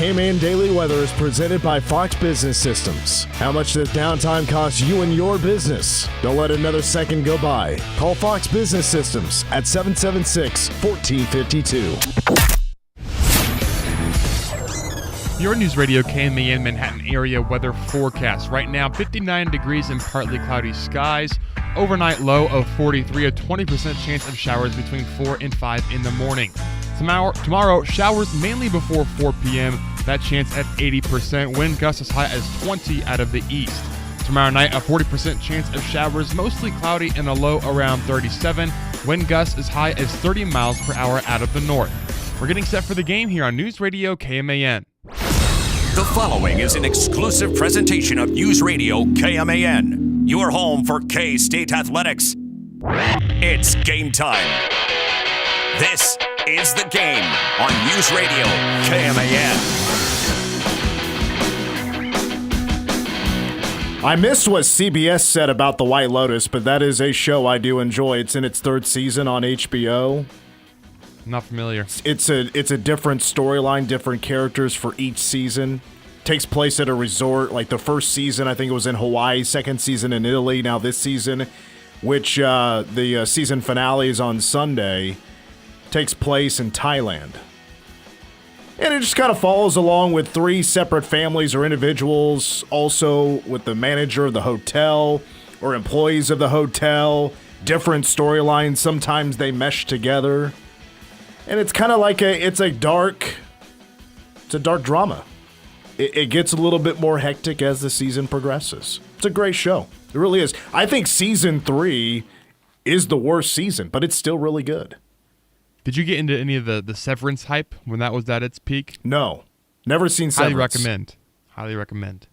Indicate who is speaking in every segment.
Speaker 1: KMAN Daily Weather is presented by Fox Business Systems. How much does downtime cost you and your business? Don't let another second go by. Call Fox Business Systems at 776-1452.
Speaker 2: Your News Radio KMAN Manhattan area weather forecast. Right now, 59 degrees and partly cloudy skies. Overnight low of 43, a 20% chance of showers between 4 and 5 in the morning. Tomorrow, showers mainly before 4 p.m. That chance at 80%. Wind gusts as high as 20 out of the east. Tomorrow night, a 40% chance of showers, mostly cloudy and a low around 37. Wind gusts as high as 30 miles per hour out of the north. We're getting set for the game here on News Radio KMAN.
Speaker 3: The following is an exclusive presentation of News Radio KMAN, your home for K-State athletics. It's game time. This is The Game on News Radio KMAN.
Speaker 1: I missed what CBS said about The White Lotus, but that is a show I do enjoy. It's in its third season on HBO.
Speaker 2: Not familiar.
Speaker 1: It's a different storyline, different characters for each season. Takes place at a resort. Like the first season, I think it was in Hawaii. Second season in Italy. Now this season, which the season finale is on Sunday, takes place in Thailand. And it just kind of follows along with three separate families or individuals, also with the manager of the hotel or employees of the hotel. Different storylines. Sometimes they mesh together. And it's kind of like it's a dark drama. It gets a little bit more hectic as the season progresses. It's a great show. It really is. I think season 3 is the worst season, but it's still really good.
Speaker 2: Did you get into any of the Severance hype when that was at its peak?
Speaker 1: No. Never seen Severance.
Speaker 2: Highly recommend.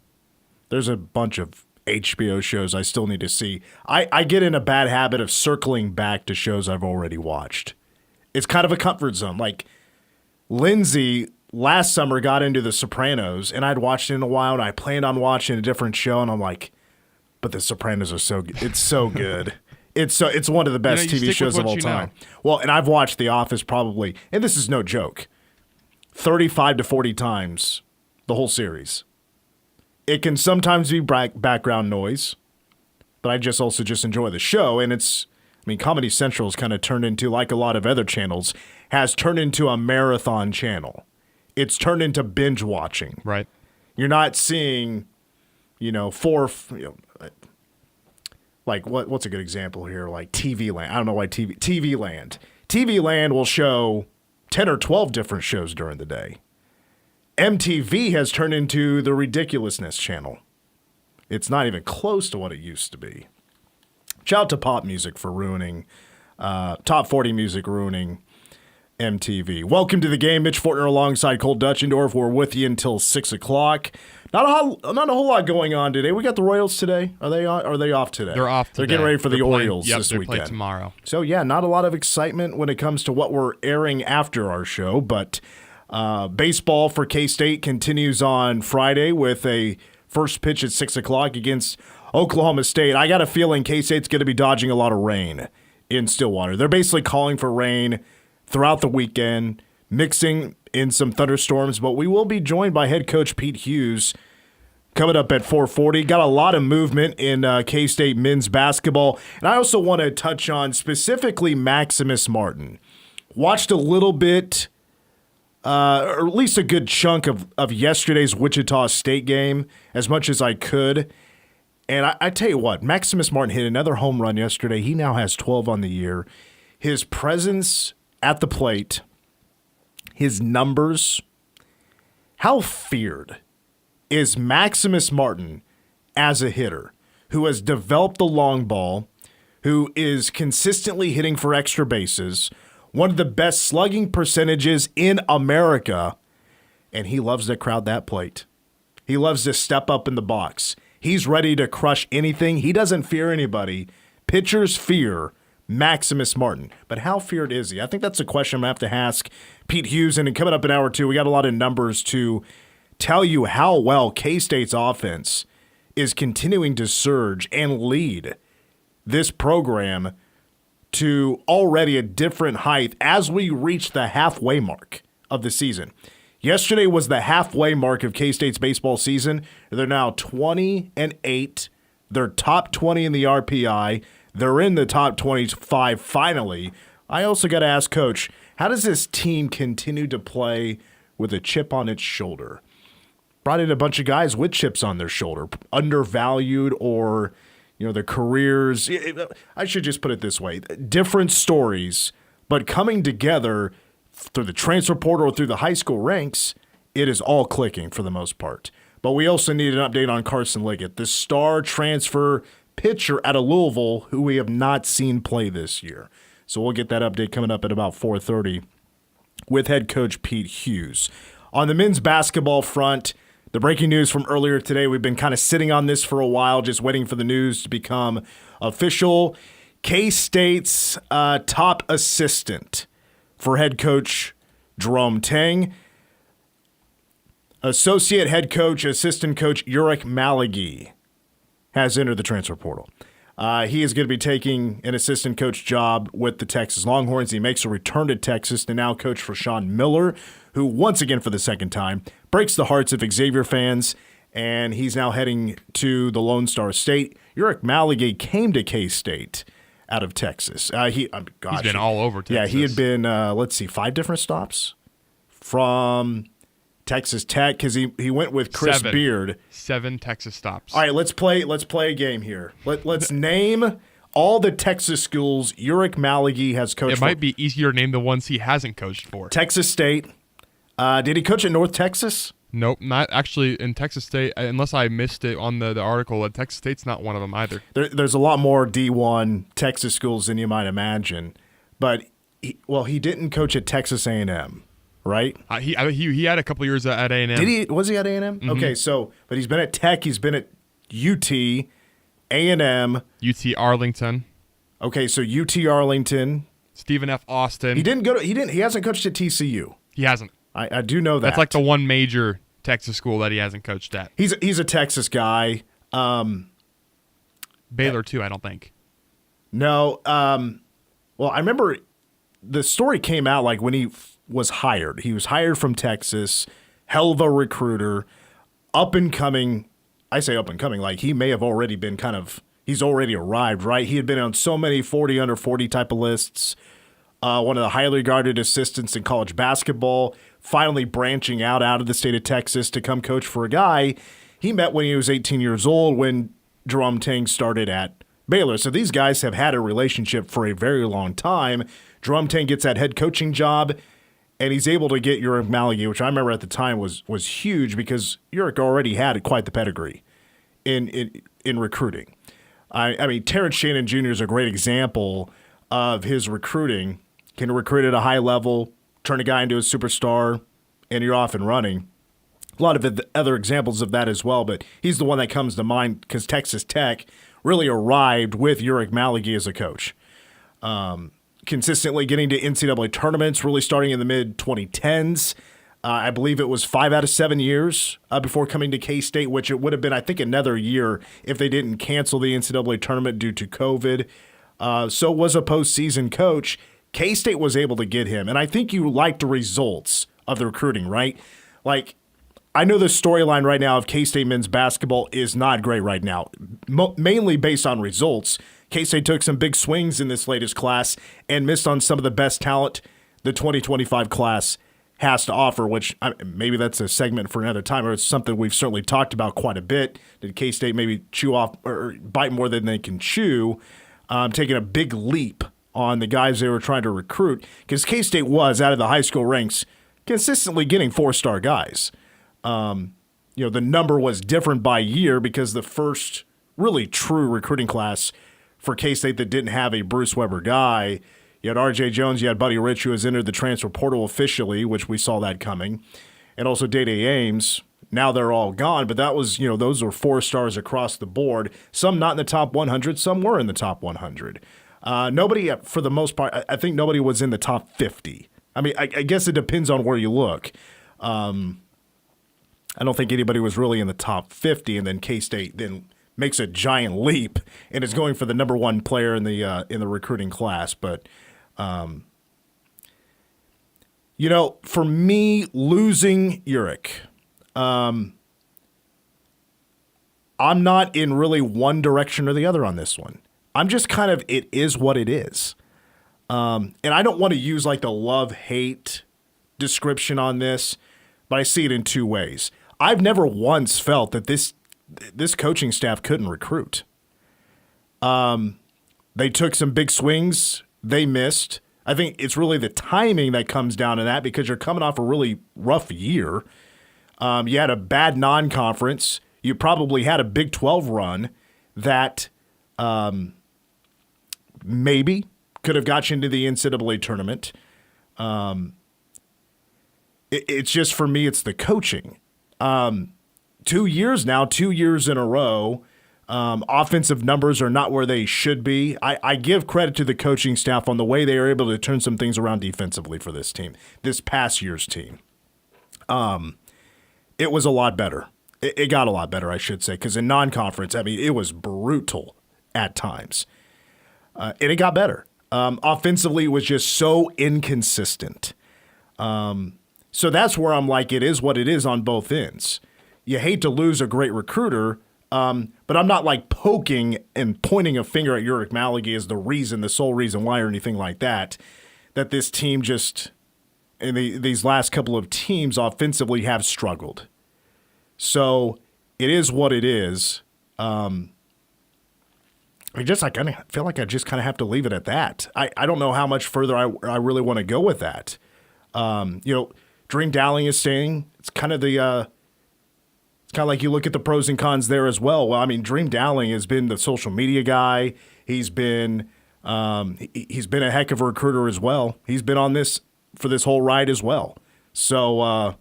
Speaker 1: There's a bunch of HBO shows I still need to see. I get in a bad habit of circling back to shows I've already watched. It's kind of a comfort zone. Like, Lindsay last summer got into The Sopranos, and I'd watched it in a while, and I planned on watching a different show, and I'm like, but The Sopranos are so good. It's so good. It's one of the best TV shows of all time. Well, and I've watched The Office probably, and this is no joke, 35 to 40 times the whole series. It can sometimes be background noise, but I also enjoy the show, and Comedy Central has kind of turned into, like a lot of other channels, has turned into a marathon channel. It's turned into binge watching.
Speaker 2: Right.
Speaker 1: You're not seeing, like what's a good example here? Like TV Land. I don't know why TV Land. TV Land will show 10 or 12 different shows during the day. MTV has turned into the ridiculousness channel. It's not even close to what it used to be. Shout out to pop music for ruining, top 40 music ruining MTV. Welcome to the game. Mitch Fortner alongside Cole Dutchendorf. We're with you until 6 o'clock. Not a whole lot going on today. We got the Royals today. Are they off today?
Speaker 2: They're off today.
Speaker 1: They're getting ready for the Orioles this weekend.
Speaker 2: They play tomorrow.
Speaker 1: So, yeah, not a lot of excitement when it comes to what we're airing after our show. But baseball for K-State continues on Friday with a first pitch at 6 o'clock against Oklahoma State. I got a feeling K-State's going to be dodging a lot of rain in Stillwater. They're basically calling for rain throughout the weekend, mixing in some thunderstorms, but we will be joined by head coach Pete Hughes coming up at 4:40. Got a lot of movement in K-State men's basketball, and I also want to touch on specifically Maximus Martin. Watched a little bit, or at least a good chunk of yesterday's Wichita State game, as much as I could. And I tell you what, Maximus Martin hit another home run yesterday. He now has 12 on the year. His presence at the plate, his numbers, how feared is Maximus Martin as a hitter who has developed the long ball, who is consistently hitting for extra bases, one of the best slugging percentages in America, and he loves to crowd that plate. He loves to step up in the box. He's ready to crush anything. He doesn't fear anybody. Pitchers fear Maximus Martin. But how feared is he? I think that's a question I'm going to have to ask Pete Hughes. And coming up in hour 2, we got a lot of numbers to tell you how well K-State's offense is continuing to surge and lead this program to already a different height as we reach the halfway mark of the season. Yesterday was the halfway mark of K-State's baseball season. They're now 20-8. They're top 20 in the RPI. They're in the top 25 finally. I also got to ask Coach, how does this team continue to play with a chip on its shoulder? Brought in a bunch of guys with chips on their shoulder, undervalued or, their careers. I should just put it this way. Different stories, but coming together through the transfer portal or through the high school ranks, it is all clicking for the most part. But we also need an update on Carson Liggett, the star transfer pitcher out of Louisville who we have not seen play this year. So we'll get that update coming up at about 4:30 with head coach Pete Hughes. On the men's basketball front, the breaking news from earlier today, we've been kind of sitting on this for a while, just waiting for the news to become official. K-State's top assistant for head coach Jerome Tang, associate head coach, assistant coach Ulric Maligi has entered the transfer portal. He is going to be taking an assistant coach job with the Texas Longhorns. He makes a return to Texas to now coach for Sean Miller, who once again for the second time breaks the hearts of Xavier fans, and he's now heading to the Lone Star State. Ulric Maligi came to K-State out of Texas. He's
Speaker 2: been all over Texas.
Speaker 1: Yeah, he had been, 5 different stops from Texas Tech because he went with Chris Beard.
Speaker 2: 7 Texas stops.
Speaker 1: All right, let's play a game here. Let's name all the Texas schools Ulric Maligi has coached
Speaker 2: for. It might be easier to name the ones he hasn't coached for.
Speaker 1: Texas State. Did he coach at North Texas?
Speaker 2: Nope, not actually in Texas State, unless I missed it on the article. Texas State's not one of them either.
Speaker 1: There's a lot more D1 Texas schools than you might imagine. But, he didn't coach at Texas A&M, right?
Speaker 2: He had a couple years at A&M.
Speaker 1: Did he? Was he at A&M?
Speaker 2: Mm-hmm.
Speaker 1: Okay, but he's been at Tech. He's been at UT, A&M.
Speaker 2: UT Arlington.
Speaker 1: Okay, so UT Arlington.
Speaker 2: Stephen F. Austin.
Speaker 1: He hasn't coached at TCU.
Speaker 2: He hasn't.
Speaker 1: I do know that.
Speaker 2: That's like the one major Texas school that he hasn't coached at.
Speaker 1: He's a Texas guy.
Speaker 2: Baylor too, I don't think.
Speaker 1: No. Well, I remember the story came out like when he was hired. He was hired from Texas, hell of a recruiter, up and coming. I say up and coming, like he may have already been he's already arrived, right? He had been on so many 40 under 40 type of lists. One of the highly regarded assistants in college basketball, finally branching out of the state of Texas to come coach for a guy he met when he was 18 years old when Jerome Tang started at Baylor. So these guys have had a relationship for a very long time. Jerome Tang gets that head coaching job, and he's able to get Ulric Maligi, which I remember at the time was huge because Ulric already had quite the pedigree in recruiting. I mean, Terrence Shannon Jr. is a great example of his recruiting. Can recruit at a high level, turn a guy into a superstar, and you're off and running. A lot of other examples of that as well, but he's the one that comes to mind because Texas Tech really arrived with Ulric Maligi as a coach. Consistently getting to NCAA tournaments, really starting in the mid-2010s. I believe it was 5 out of 7 years before coming to K-State, which it would have been, I think, another year if they didn't cancel the NCAA tournament due to COVID. So was a postseason coach. K-State was able to get him, and I think you like the results of the recruiting, right? Like, I know the storyline right now of K-State men's basketball is not great right now, mainly based on results. K-State took some big swings in this latest class and missed on some of the best talent the 2025 class has to offer, which maybe that's a segment for another time, or it's something we've certainly talked about quite a bit. Did K-State maybe chew off or bite more than they can chew, taking a big leap on the guys they were trying to recruit, because K-State was, out of the high school ranks, consistently getting 4-star guys. The number was different by year because the first really true recruiting class for K-State that didn't have a Bruce Weber guy, you had R.J. Jones, you had Buddy Rich, who has entered the transfer portal officially, which we saw that coming, and also Day-Day Ames. Now they're all gone, but that was, those were 4 stars across the board. Some not in the top 100, some were in the top 100. Nobody, for the most part, I think nobody was in the top 50. I mean, I guess it depends on where you look. I don't think anybody was really in the top 50, and then K-State then makes a giant leap and is going for the number 1 player in the recruiting class. But For me, losing Ulric, I'm not in really one direction or the other on this one. I'm just kind of, it is what it is. And I don't want to use like the love-hate description on this, but I see it in two ways. I've never once felt that this coaching staff couldn't recruit. They took some big swings. They missed. I think it's really the timing that comes down to that because you're coming off a really rough year. You had a bad non-conference. You probably had a Big 12 run that maybe could have got you into the NCAA tournament. It's just, for me, it's the coaching. 2 years now, 2 years in a row, offensive numbers are not where they should be. I give credit to the coaching staff on the way they are able to turn some things around defensively for this team, this past year's team. It was a lot better. It got a lot better, I should say, because in non-conference, it was brutal at times. And it got better. Offensively, it was just so inconsistent. So that's where I'm like, it is what it is on both ends. You hate to lose a great recruiter, but I'm not like poking and pointing a finger at Ulric Maligi as the sole reason why or anything like that, that this team just, and these last couple of teams offensively have struggled. So it is what it is. I kind of feel like I just kind of have to leave it at that. I don't know how much further I really want to go with that. Dream Dowling is saying it's kind of like you look at the pros and cons there as well. Well, Dream Dowling has been the social media guy. He's been a heck of a recruiter as well. He's been on this for this whole ride as well. So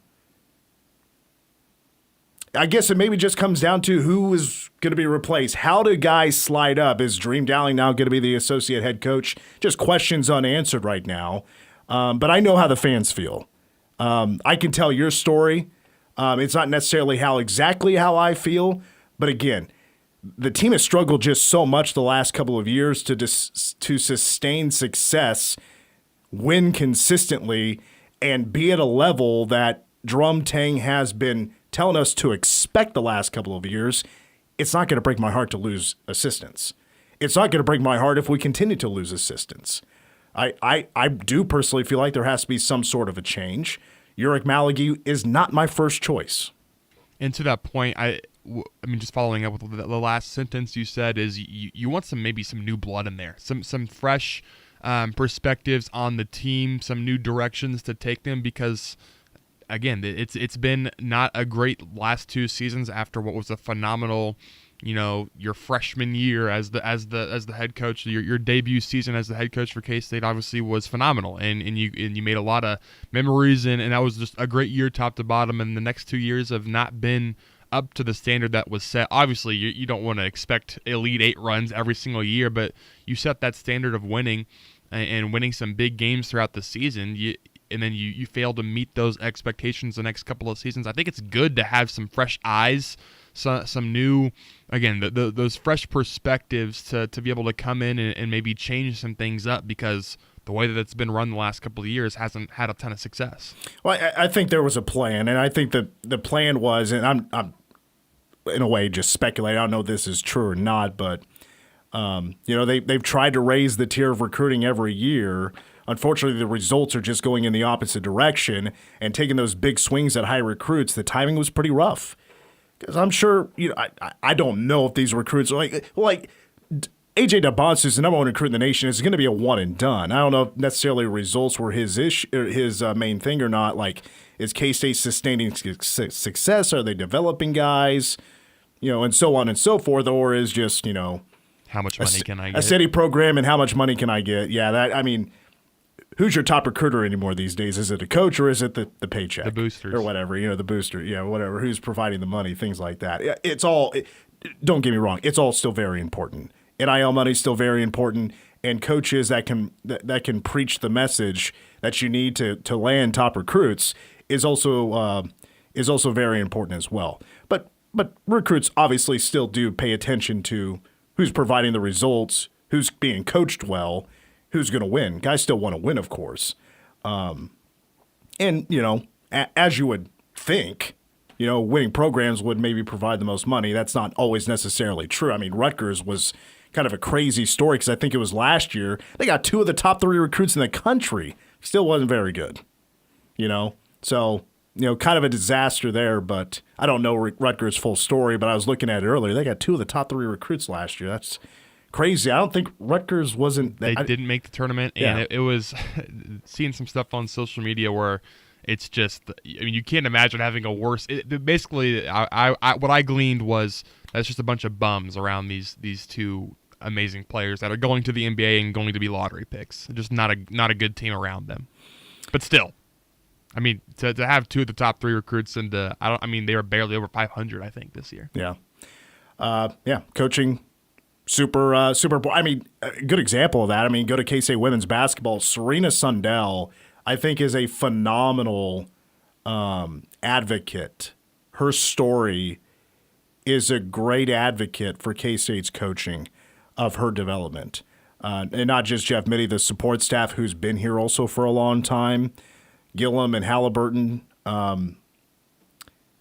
Speaker 1: I guess it maybe just comes down to who is going to be replaced. How do guys slide up? Is Dream Dowling now going to be the associate head coach? Just questions unanswered right now. But I know how the fans feel. I can tell your story. It's not necessarily exactly how I feel. But again, the team has struggled just so much the last couple of years to sustain success, win consistently, and be at a level that Drum Tang has been telling us to expect the last couple of years. It's not going to break my heart to lose assistants. It's not going to break my heart if we continue to lose assistants. I do personally feel like there has to be some sort of a change. Ulric Maligi is not my first choice.
Speaker 2: And to that point, just following up with the last sentence you said is you want maybe some new blood in there, some fresh perspectives on the team, some new directions to take them because, again, it's been not a great last two seasons after what was a phenomenal, your freshman year as the head coach. Your debut season as the head coach for K-State obviously was phenomenal, and you made a lot of memories, and that was just a great year top to bottom. And the next 2 years have not been up to the standard that was set. Obviously, you don't want to expect Elite Eight runs every single year, but you set that standard of winning and winning some big games throughout the season. And then you fail to meet those expectations the next couple of seasons. I think it's good to have some fresh eyes, some new, again, those fresh perspectives to be able to come in and maybe change some things up because the way that it's been run the last couple of years hasn't had a ton of success. Well,
Speaker 1: I think there was a plan, and I think that the plan was, and I'm in a way just speculating. I don't know if this is true or not, but they've tried to raise the tier of recruiting every year. Unfortunately, the results are just going in the opposite direction, and taking those big swings at high recruits, the timing was pretty rough. Because I'm sure, I don't know if these recruits are like AJ DeBonce is the number one recruit in the nation. Is going to be a one and done. I don't know if necessarily results were his main thing or not. Like, is K-State sustaining success? Are they developing guys? And so on and so forth, or is just
Speaker 2: how much money can I get?
Speaker 1: A steady program and how much money can I get? Yeah, who's your top recruiter anymore these days? Is it a coach or is it the paycheck?
Speaker 2: The boosters.
Speaker 1: Or whatever, the booster, whatever. Who's providing the money, things like that. It's all, don't get me wrong, it's all still very important. NIL money is still very important, and coaches that can preach the message that you need to land top recruits is also very important as well. But recruits obviously still do pay attention to who's providing the results, who's being coached well, who's going to win. Guys still want to win, of course. And, as you would think, winning programs would maybe provide the most money. That's not always necessarily true. I mean, Rutgers was kind of a crazy story because I think it was last year. They got 2 of the top 3 recruits in the country. Still wasn't very good, So, kind of a disaster there, but I don't know Rutgers' full story, but I was looking at it earlier. They got 2 of the top 3 recruits last year. That's crazy. I don't think Rutgers wasn't.
Speaker 2: They didn't make the tournament, and it was seeing some stuff on social media where it's just. I mean, you can't imagine having a worse. Basically, what I gleaned was that's just a bunch of bums around these 2 amazing players that are going to the NBA and going to be lottery picks. Just not a good team around them. But still, I mean, to have 2 of the top 3 recruits and they were barely over 500, I think, this year.
Speaker 1: Yeah, coaching. Super. I mean, a good example of that. I mean, go to K-State women's basketball. Serena Sundell, I think, is a phenomenal advocate. Her story is a great advocate for K-State's coaching of her development, and not just Jeff Mitty, the support staff who's been here also for a long time. Gillum and Halliburton.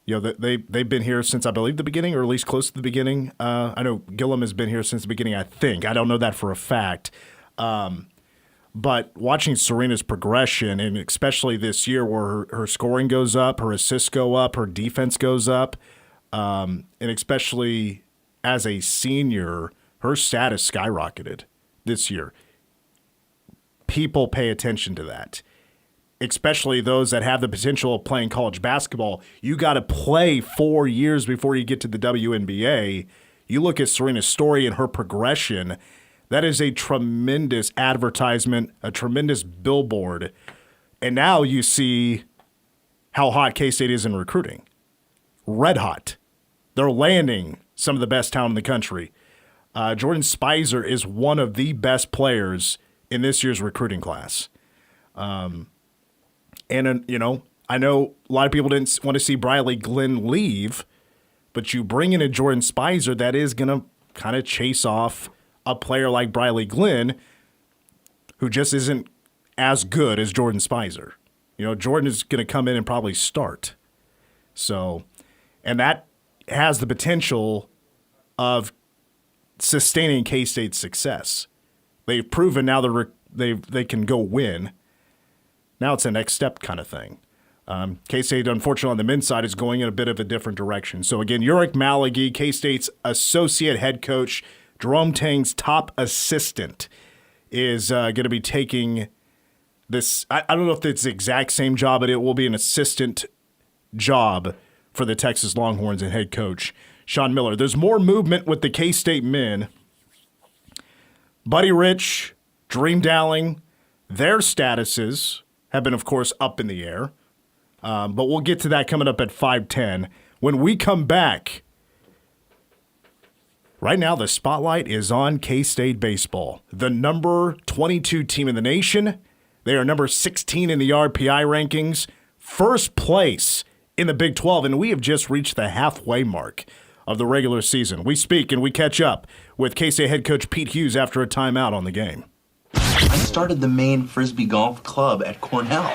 Speaker 1: They've been here since, I believe, the beginning, or at least close to the beginning. I know Gillum has been here since the beginning, I think. I don't know that for a fact. But watching Serena's progression, and especially this year where her scoring goes up, her assists go up, her defense goes up, and especially as a senior, her status skyrocketed this year. People pay attention to that. Especially those that have the potential of playing college basketball. You got to play 4 years before you get to the WNBA. You look at Serena's story and her progression, that is a tremendous advertisement, a tremendous billboard. And now you see how hot K-State is in recruiting. Red hot. They're landing some of the best talent in the country. Jordan Spicer is one of the best players in this year's recruiting class. And, I know a lot of people didn't want to see Briley Glenn leave, but you bring in a Jordan Spicer that is going to kind of chase off a player like Briley Glenn, who just isn't as good as Jordan Spicer. Jordan is going to come in and probably start. So, and that has the potential of sustaining K-State's success. They've proven now they can go win. Now it's a next step kind of thing. K-State, unfortunately, on the men's side is going in a bit of a different direction. So, again, Ulric Maligi, K-State's associate head coach, Jerome Tang's top assistant, is going to be taking this. I don't know if it's the exact same job, but it will be an assistant job for the Texas Longhorns and head coach Sean Miller. There's more movement with the K-State men. Buddy Rich, Dream Dowling, their statuses have been, of course, up in the air. But we'll get to that coming up at 5:10. When we come back, right now the spotlight is on K-State baseball. The number 22 team in the nation. They are number 16 in the RPI rankings. First place in the Big 12, and we have just reached the halfway mark of the regular season. We speak and we catch up with K-State head coach Pete Hughes after a timeout on the game.
Speaker 4: I started the Maine Frisbee Golf Club at Cornell.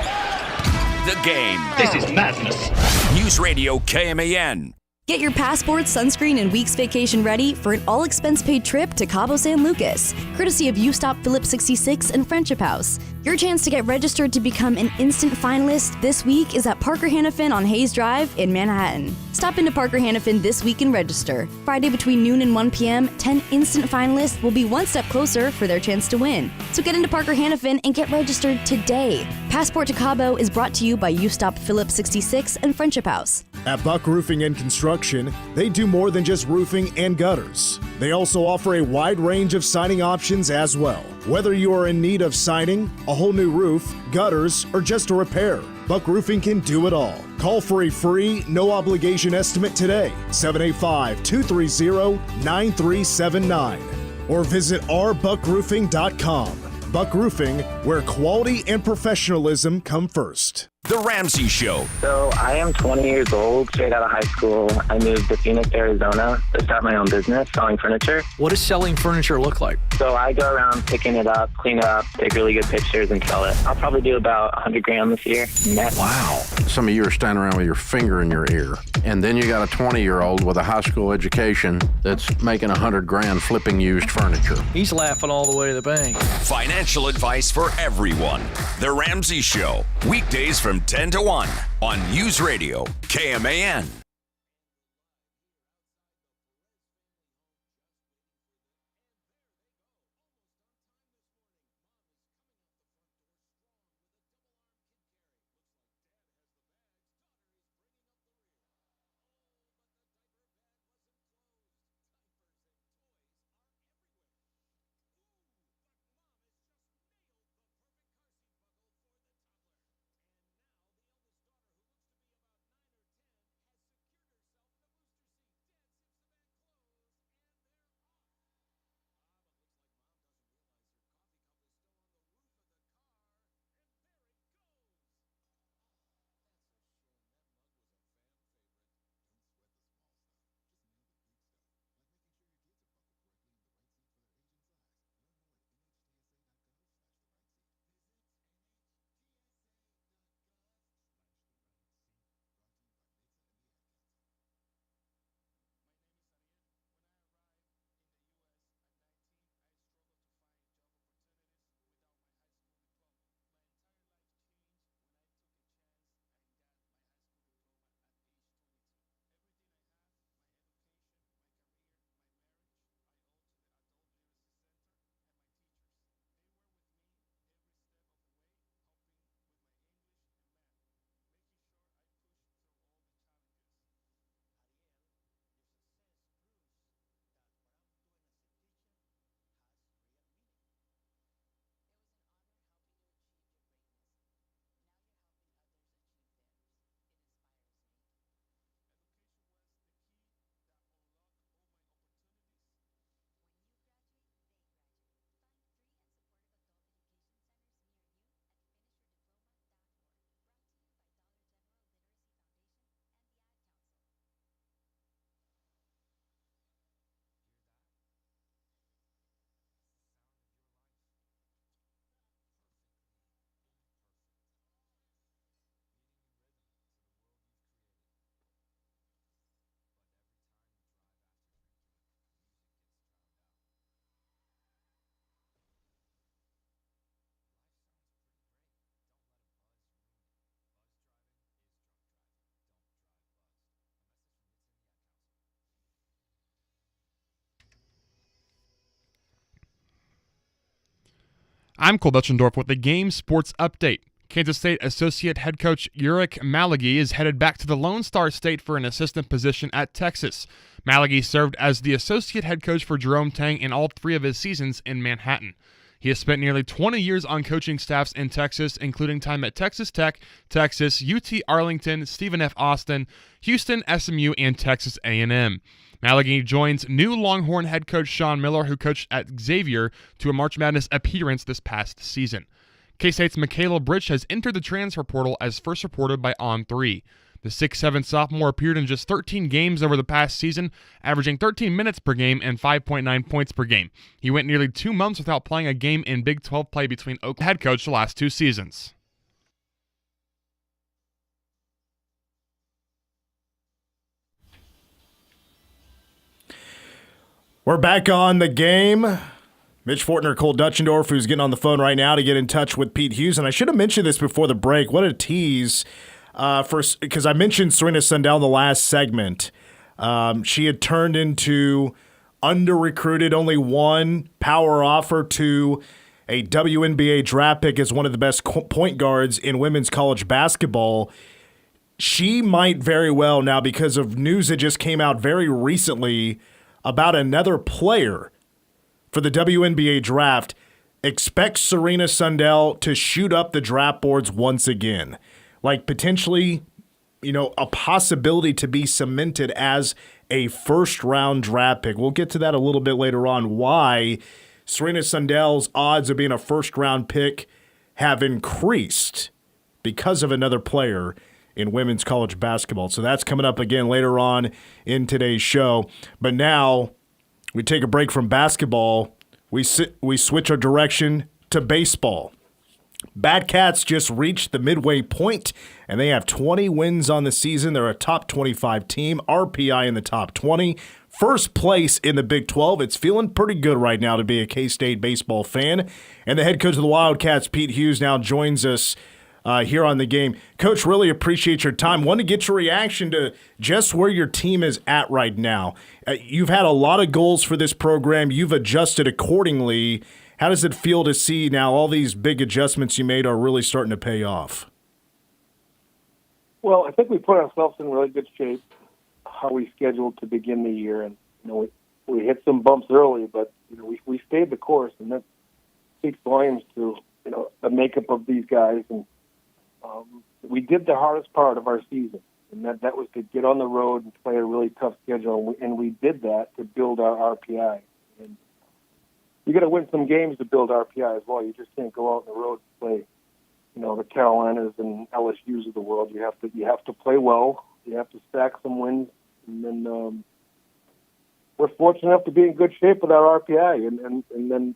Speaker 3: The Game.
Speaker 5: This is madness.
Speaker 3: News Radio KMAN.
Speaker 6: Get your passport, sunscreen, and week's vacation ready for an all-expense-paid trip to Cabo San Lucas, courtesy of U-Stop Phillips 66 and Friendship House. Your chance to get registered to become an instant finalist this week is at Parker Hannafin on Hayes Drive in Manhattan. Stop into Parker Hannafin this week and register. Friday between noon and 1 p.m., 10 instant finalists will be one step closer for their chance to win. So get into Parker Hannafin and get registered today. Passport to Cabo is brought to you by U-Stop Phillips 66 and Friendship House.
Speaker 7: At Buck Roofing and Construction, they do more than just roofing and gutters. They also offer a wide range of siding options as well. Whether you are in need of siding, a whole new roof, gutters, or just a repair, Buck Roofing can do it all. Call for a free, no-obligation estimate today, 785-230-9379, or visit rbuckroofing.com. Buck Roofing, where quality and professionalism come first.
Speaker 3: The Ramsey Show.
Speaker 5: So I am 20 years old, straight out of high school. I moved to Phoenix, Arizona to start my own business selling furniture.
Speaker 8: What does selling furniture look like?
Speaker 5: So I go around picking it up, clean it up, take really good pictures and sell it. I'll probably do about $100,000 this year net.
Speaker 8: Wow.
Speaker 9: Some of you are standing around with your finger in your ear. And then you got a 20-year-old with a high school education that's making $100,000 flipping used furniture.
Speaker 8: He's laughing all the way to the bank.
Speaker 3: Financial advice for everyone. The Ramsey Show. Weekdays from 10 to 1 on News Radio KMAN.
Speaker 2: I'm Cole Dutchendorf with the Game Sports Update. Kansas State Associate Head Coach Ulric Maligi is headed back to the Lone Star State for an assistant position at Texas. Maligi served as the associate head coach for Jerome Tang in all 3 of his seasons in Manhattan. He has spent nearly 20 years on coaching staffs in Texas, including time at Texas Tech, Texas, UT Arlington, Stephen F. Austin, Houston, SMU, and Texas A&M. Maligi joins new Longhorn head coach Sean Miller, who coached at Xavier, to a March Madness appearance this past season. K-State's Michaela Bridge has entered the transfer portal as first reported by On3. The 6'7" sophomore appeared in just 13 games over the past season, averaging 13 minutes per game and 5.9 points per game. He went nearly 2 months without playing a game in Big 12 play between Oklahoma head coach the last 2 seasons.
Speaker 1: We're back on the game. Mitch Fortner, Cole Dutchendorf, who's getting on the phone right now to get in touch with Pete Hughes. And I should have mentioned this before the break. What a tease. Because I mentioned Serena Sundell in the last segment. She had turned into under-recruited, only one power offer to a WNBA draft pick as one of the best point guards in women's college basketball. She might very well now, because of news that just came out very recently about another player for the WNBA draft, expect Serena Sundell to shoot up the draft boards once again. Like potentially, a possibility to be cemented as a first-round draft pick. We'll get to that a little bit later on, why Serena Sundell's odds of being a first-round pick have increased because of another player in women's college basketball. So that's coming up again later on in today's show. But now we take a break from basketball. We switch our direction to baseball. BatCats just reached the midway point, and they have 20 wins on the season. They're a top 25 team, RPI in the top 20, first place in the Big 12. It's feeling pretty good right now to be a K-State baseball fan. And the head coach of the Wildcats, Pete Hughes, now joins us here on the game. Coach, really appreciate your time. Want to get your reaction to just where your team is at right now. You've had a lot of goals for this program. You've adjusted accordingly. How does it feel to see now all these big adjustments you made are really starting to pay off?
Speaker 10: Well, I think we put ourselves in really good shape how we scheduled to begin the year. And, we hit some bumps early, but, we stayed the course. And that speaks volumes to, the makeup of these guys. And we did the hardest part of our season. And that was to get on the road and play a really tough schedule. And we did that to build our RPI. And you got to win some games to build RPI as well. You just can't go out on the road and play, the Carolinas and LSUs of the world. You have to play well. You have to stack some wins, and then we're fortunate enough to be in good shape with our RPI, and then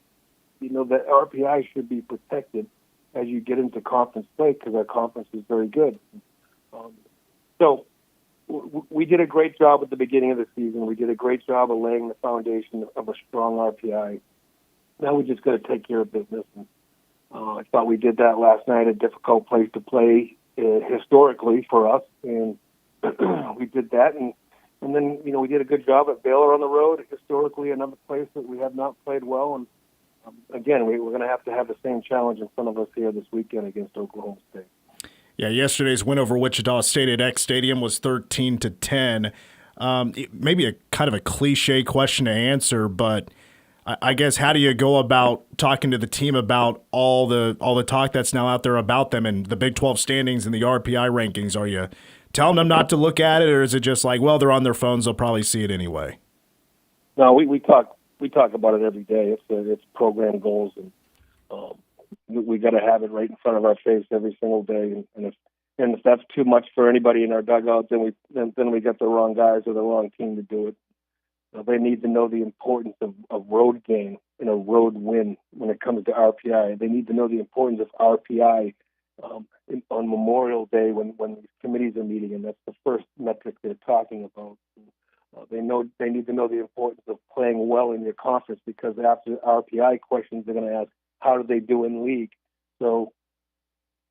Speaker 10: that RPI should be protected as you get into conference play because our conference is very good. So we did a great job at the beginning of the season. We did a great job of laying the foundation of a strong RPI. Now we just got to take care of business. And, I thought we did that last night, a difficult place to play historically for us. And we did that. And then, we did a good job at Baylor on the road, historically another place that we have not played well. And, again, we're going to have the same challenge in front of us here this weekend against Oklahoma State.
Speaker 1: Yeah, yesterday's win over Wichita State at X Stadium was 13-10. Maybe a kind of a cliche question to answer, but I guess how do you go about talking to the team about all the talk that's now out there about them and the Big 12 standings and the RPI rankings? Are you telling them not to look at it, or is it just like, well, they're on their phones, they'll probably see it anyway?
Speaker 10: No, we talk about it every day. It's program goals, and we got to have it right in front of our face every single day. And if that's too much for anybody in our dugout, then we got the wrong guys or the wrong team to do it. They need to know the importance of road game and a road win when it comes to RPI. They need to know the importance of RPI on Memorial Day when these committees are meeting, and that's the first metric they're talking about. They need to know the importance of playing well in your conference because after RPI questions, they're going to ask, how do they do in league? So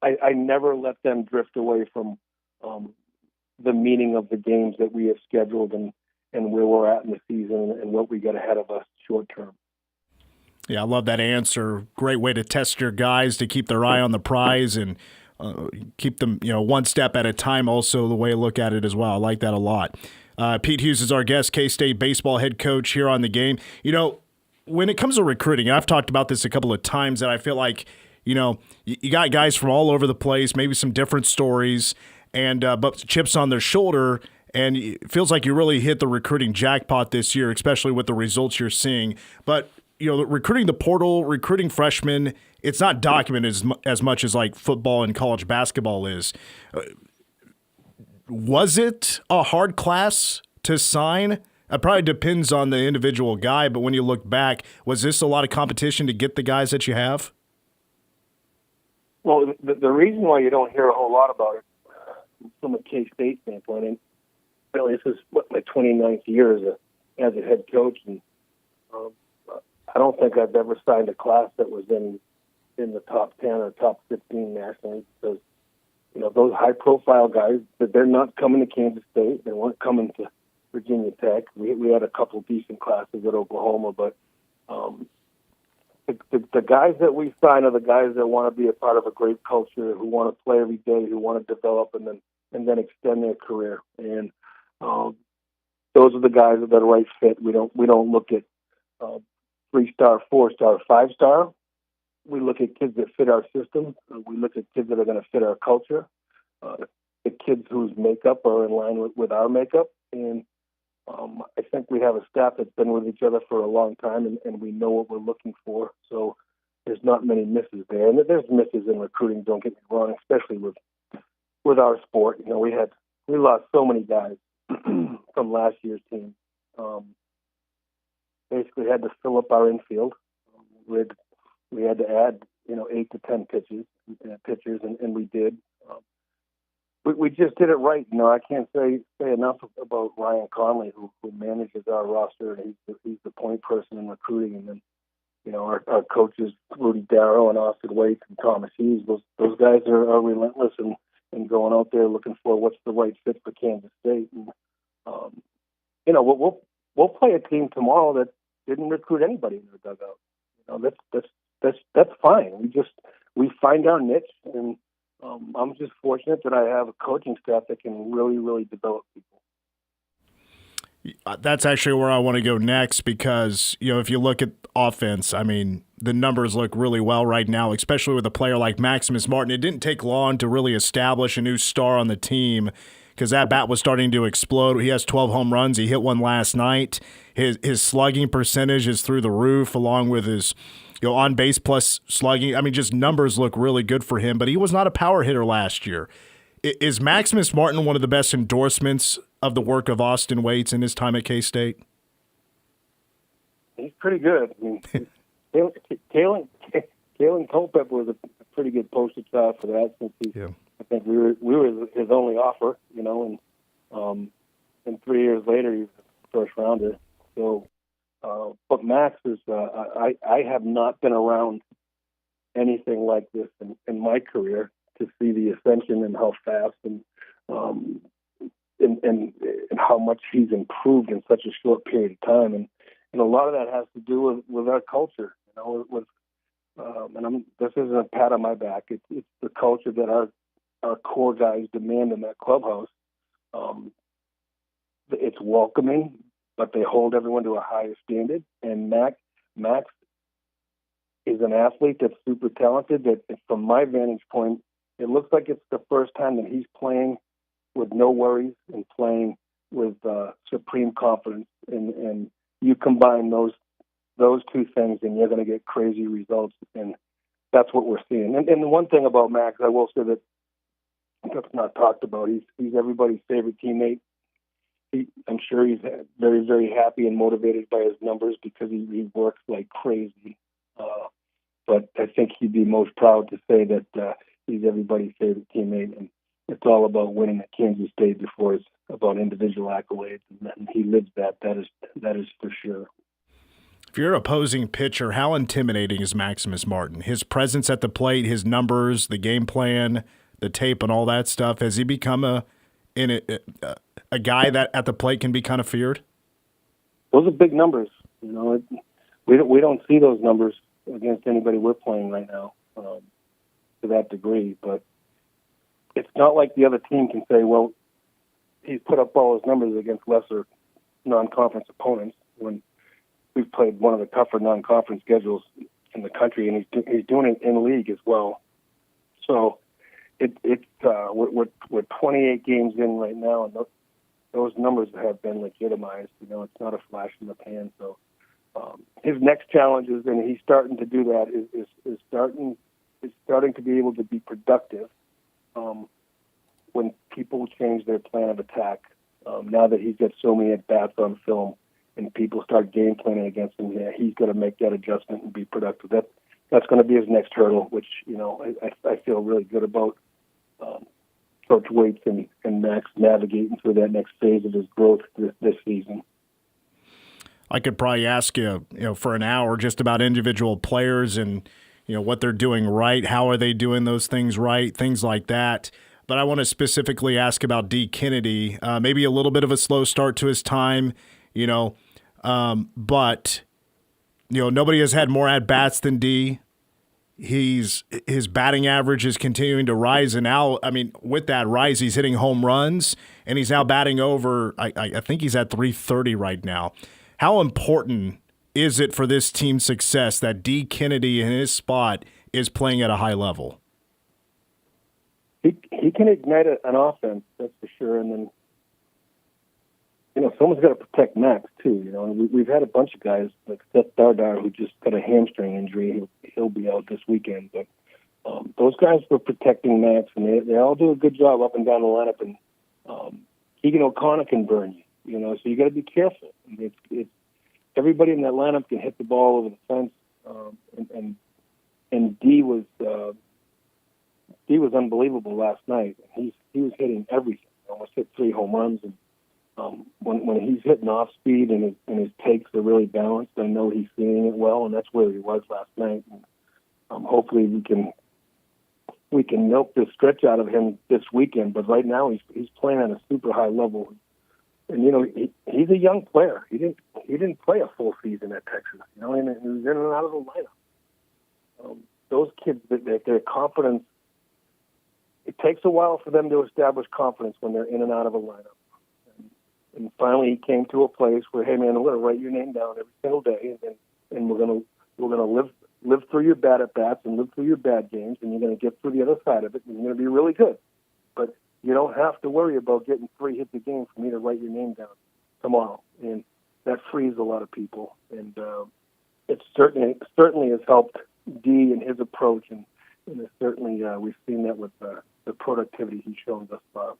Speaker 10: I never let them drift away from the meaning of the games that we have scheduled and where we're at in the season and what we got ahead of us short term.
Speaker 1: Yeah, I love that answer. Great way to test your guys to keep their eye on the prize and keep them, one step at a time. Also, the way I look at it as well. I like that a lot. Pete Hughes is our guest, K-State baseball head coach here on the game. When it comes to recruiting, I've talked about this a couple of times, that I feel like, you got guys from all over the place, maybe some different stories, and but chips on their shoulder. And it feels like you really hit the recruiting jackpot this year, especially with the results you're seeing. But, recruiting the portal, recruiting freshmen, it's not documented as much as like football and college basketball is. Was it a hard class to sign? It probably depends on the individual guy, but when you look back, was this a lot of competition to get the guys that you have?
Speaker 10: Well, the reason why you don't hear a whole lot about it from a K-State standpoint, and really, this is my 29th year as a head coach, and I don't think I've ever signed a class that was in the top 10 or top 15 nationally because, those high-profile guys, that they're not coming to Kansas State. They weren't coming to Virginia Tech. We had a couple decent classes at Oklahoma, but the guys that we sign are the guys that want to be a part of a great culture, who want to play every day, who want to develop and then extend their career. And those are the guys that are the right fit. We don't look at 3-star, 4-star, 5-star. We look at kids that fit our system. We look at kids that are going to fit our culture. The kids whose makeup are in line with our makeup. And I think we have a staff that's been with each other for a long time, and we know what we're looking for. So there's not many misses there, and there's misses in recruiting. Don't get me wrong, especially with our sport. We lost so many guys from last year's team. Basically, had to fill up our infield. We had to add 8 to 10 pitchers, and we did. We just did it right. I can't say enough about Ryan Conley, who manages our roster, and he's the point person in recruiting. And then, our coaches, Rudy Darrow and Austin Waite and Thomas Hughes, those guys are relentless and going out there looking for what's the right fit for Kansas State. And, we'll play a team tomorrow that didn't recruit anybody in their dugout. That's fine. We find our niche, and I'm just fortunate that I have a coaching staff that can really, really develop people.
Speaker 1: That's actually where I want to go next because, if you look at offense, the numbers look really well right now, especially with a player like Maximus Martin. It didn't take long to really establish a new star on the team because that bat was starting to explode. He has 12 home runs. He hit one last night. His slugging percentage is through the roof, along with his on base plus slugging. Just numbers look really good for him, but he was not a power hitter last year. Is Maximus Martin one of the best endorsements of the work of Austin Waits in his time at K-State?
Speaker 10: He's pretty good. Kalen Culpepper was a pretty good poster child for that since I think we were his only offer, and 3 years later he was the first rounder. So, but Max is, I have not been around anything like this in my career to see the ascension and how fast and how much he's improved in such a short period of time. And a lot of that has to do with our culture, this isn't a pat on my back. It's the culture that our core guys demand in that clubhouse. It's welcoming, but they hold everyone to a higher standard. And Max is an athlete that's super talented. That from my vantage point, it looks like it's the first time that he's playing with no worries and playing with supreme confidence. And you combine those two things, and you're going to get crazy results. And that's what we're seeing. And the one thing about Max, I will say that's not talked about. He's everybody's favorite teammate. I'm sure he's very, very happy and motivated by his numbers because he works like crazy. But I think he'd be most proud to say that he's everybody's favorite teammate, and it's all about winning at Kansas State before it's about individual accolades. And he lives that. That is for sure.
Speaker 1: If you're an opposing pitcher, how intimidating is Maximus Martin? His presence at the plate, his numbers, the game plan, the tape, and all that stuff. Has he become a guy that at the plate can be kind of feared?
Speaker 10: Those are big numbers. We don't see those numbers against anybody we're playing right now to that degree. But it's not like the other team can say, well, he's put up all his numbers against lesser non-conference opponents when we've played one of the tougher non-conference schedules in the country, and he's doing it in league as well. So we're 28 games in right now, and those numbers have been legitimized. It's not a flash in the pan. So his next challenge is, and he's starting to do that, is starting to be able to be productive when people change their plan of attack. Now that he's got so many at-bats on film and people start game planning against him, he's going to make that adjustment and be productive. That's going to be his next hurdle, which I feel really good about. Coach Waits and Max navigating through that next phase of his growth this season.
Speaker 1: I could probably ask you, for an hour just about individual players and, what they're doing right, how are they doing those things right, things like that. But I want to specifically ask about D. Kennedy. Maybe a little bit of a slow start to his time, but nobody has had more at-bats than D. His batting average is continuing to rise, and now, with that rise, he's hitting home runs, and he's now batting over, I think he's at 330 right now. How important is it for this team's success that D. Kennedy in his spot is playing at a high level?
Speaker 10: He can ignite an offense, that's for sure. And then, someone's got to protect Max too. And we've had a bunch of guys like Seth Dardar who just got a hamstring injury. He'll be out this weekend. But those guys were protecting Max, and they all do a good job up and down the lineup. And Keegan O'Connor can burn you. So you got to be careful. It's everybody in that lineup can hit the ball over the fence. And D was unbelievable last night. He was hitting everything. Almost hit 3 home runs. And when he's hitting off speed and his takes are really balanced, I know he's seeing it well, and that's where he was last night. And, hopefully we can milk the stretch out of him this weekend. But right now he's playing at a super high level. And he's a young player. He didn't play a full season at Texas. And he was in and out of the lineup. Those kids, their confidence. It takes a while for them to establish confidence when they're in and out of a lineup. And finally, he came to a place where, hey man, I'm going to write your name down every single day, and we're going to live through your bad at bats and live through your bad games, and you're going to get through the other side of it, and you're going to be really good. But you don't have to worry about getting 3 hits a game for me to write your name down tomorrow. And that frees a lot of people. And it certainly has helped D in his approach, and it's certainly we've seen that with the productivity he's shown thus far.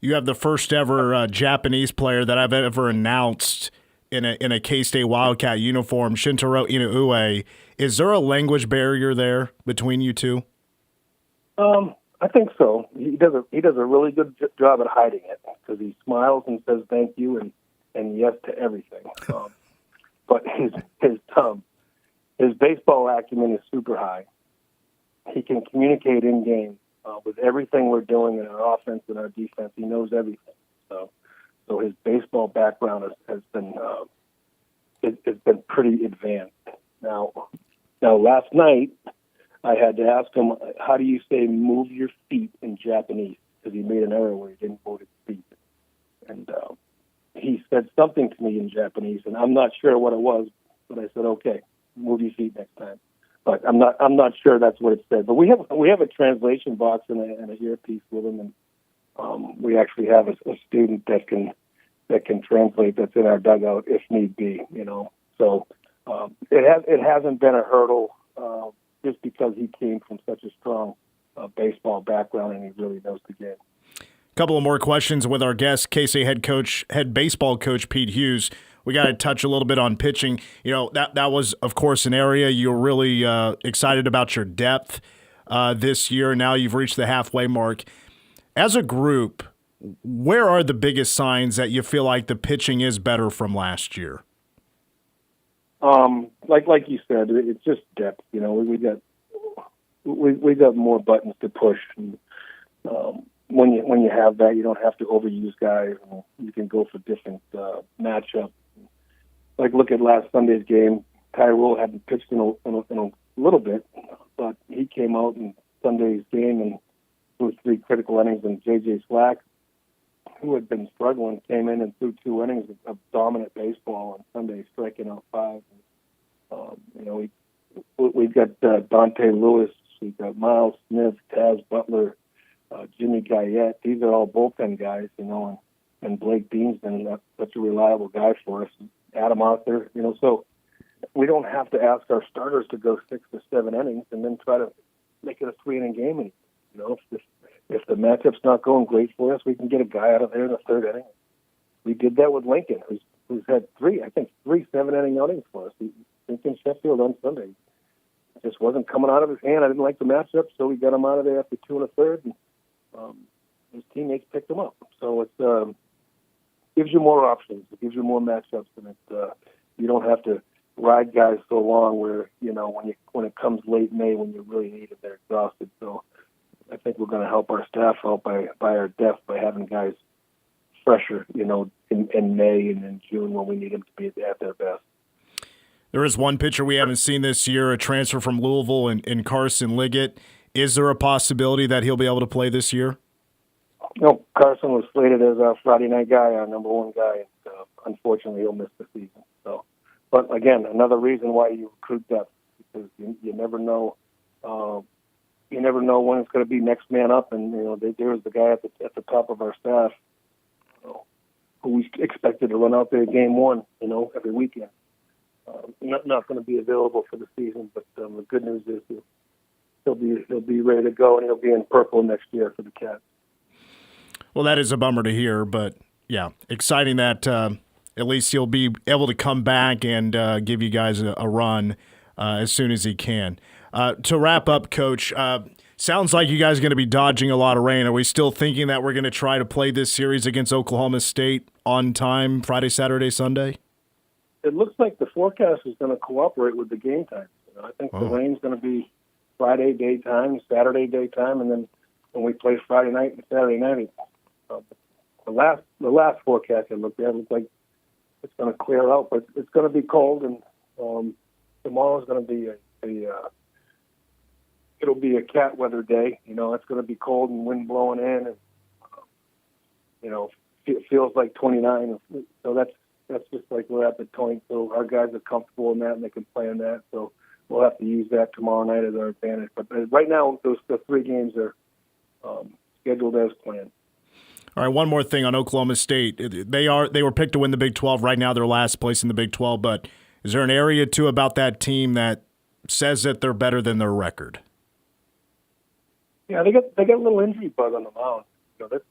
Speaker 1: You have the first ever Japanese player that I've ever announced in a K-State Wildcat uniform, Shintaro Inoue. Is there a language barrier there between you two?
Speaker 10: I think so. He does a really good job at hiding it because he smiles and says thank you and yes to everything. But his baseball acumen is super high. He can communicate in game with everything we're doing in our offense and our defense. He knows everything. So his baseball background has been pretty advanced. Now last night I had to ask him, how do you say move your feet in Japanese? Because he made an error where he didn't move his feet. And he said something to me in Japanese, and I'm not sure what it was, but I said, okay, move your feet next time. But I'm not sure that's what it said. But we have a translation box and an earpiece with him, and we actually have a student that can translate that's in our dugout if need be. So it hasn't been a hurdle just because he came from such a strong baseball background and he really knows the game.
Speaker 1: Couple of more questions with our guest, K-State head baseball coach Pete Hughes. We got to touch a little bit on pitching. That was, of course, an area you were really excited about your depth this year. Now you've reached the halfway mark. As a group, where are the biggest signs that you feel like the pitching is better from last year?
Speaker 10: Like you said, it's just depth. We got more buttons to push. And, when you have that, you don't have to overuse guys. And you can go for different matchups. Like look at last Sunday's game. Tyrell hadn't pitched in a little bit, but he came out in Sunday's game and threw 3 critical innings. And J.J. Slack, who had been struggling, came in and threw 2 innings of dominant baseball on Sunday, striking out 5. We've got Dante Lewis, we've got Miles Smith, Taz Butler, Jimmy Guyette. These are all bullpen guys, and Blake Bean's been such a reliable guy for us. Adam Arthur, so we don't have to ask our starters to go 6 or 7 innings and then try to make it a 3-inning game anymore. If the matchup's not going great for us, we can get a guy out of there in the 3rd inning. We did that with Lincoln, who's had 3 7-inning outings for us. Lincoln Sheffield on Sunday. It just wasn't coming out of his hand. I didn't like the matchup, so we got him out of there after 2 1/3, and his teammates picked him up. So it gives you more options. It gives you more matchups, and you don't have to ride guys so long where, when it comes late May when you really need it, they're exhausted. So I think we're going to help our staff out by our depth by having guys fresher, in May and in June when we need them to be at their best.
Speaker 1: There is one pitcher we haven't seen this year, a transfer from Louisville in Carson Liggett. Is there a possibility that he'll be able to play this year?
Speaker 10: No, Carson was slated as our Friday night guy, our number 1 guy. And, unfortunately, he'll miss the season. So, but again, another reason why you recruit depth, because you never know. You never know when it's going to be next man up, and there's the guy at the top of our staff we expected to run out there game one, every weekend. Not going to be available for the season, but the good news is he'll be ready to go, and he'll be in purple next year for the Cats.
Speaker 1: Well, that is a bummer to hear, but yeah, exciting that at least he'll be able to come back and give you guys a run as soon as he can. To wrap up, Coach, sounds like you guys are going to be dodging a lot of rain. Are we still thinking that we're going to try to play this series against Oklahoma State on time, Friday, Saturday, Sunday?
Speaker 10: It looks like the forecast is going to cooperate with the game time. I think the rain's going to be Friday daytime, Saturday daytime, and then when we play Friday night and Saturday night, the last forecast I looked at, it looked like it's going to clear out, but it's going to be cold, and tomorrow's going to be it'll be a cat weather day. It's going to be cold and wind blowing in, and it feels like 29. So that's just like we're at the point. So our guys are comfortable in that, and they can play in that. So we'll have to use that tomorrow night as our advantage. But right now, the 3 games are scheduled as planned.
Speaker 1: All right, one more thing on Oklahoma State. They were picked to win the Big 12. Right now, they're last place in the Big 12. But is there an area, too, about that team that says that they're better than their record?
Speaker 10: Yeah, they got a little injury bug on the mound.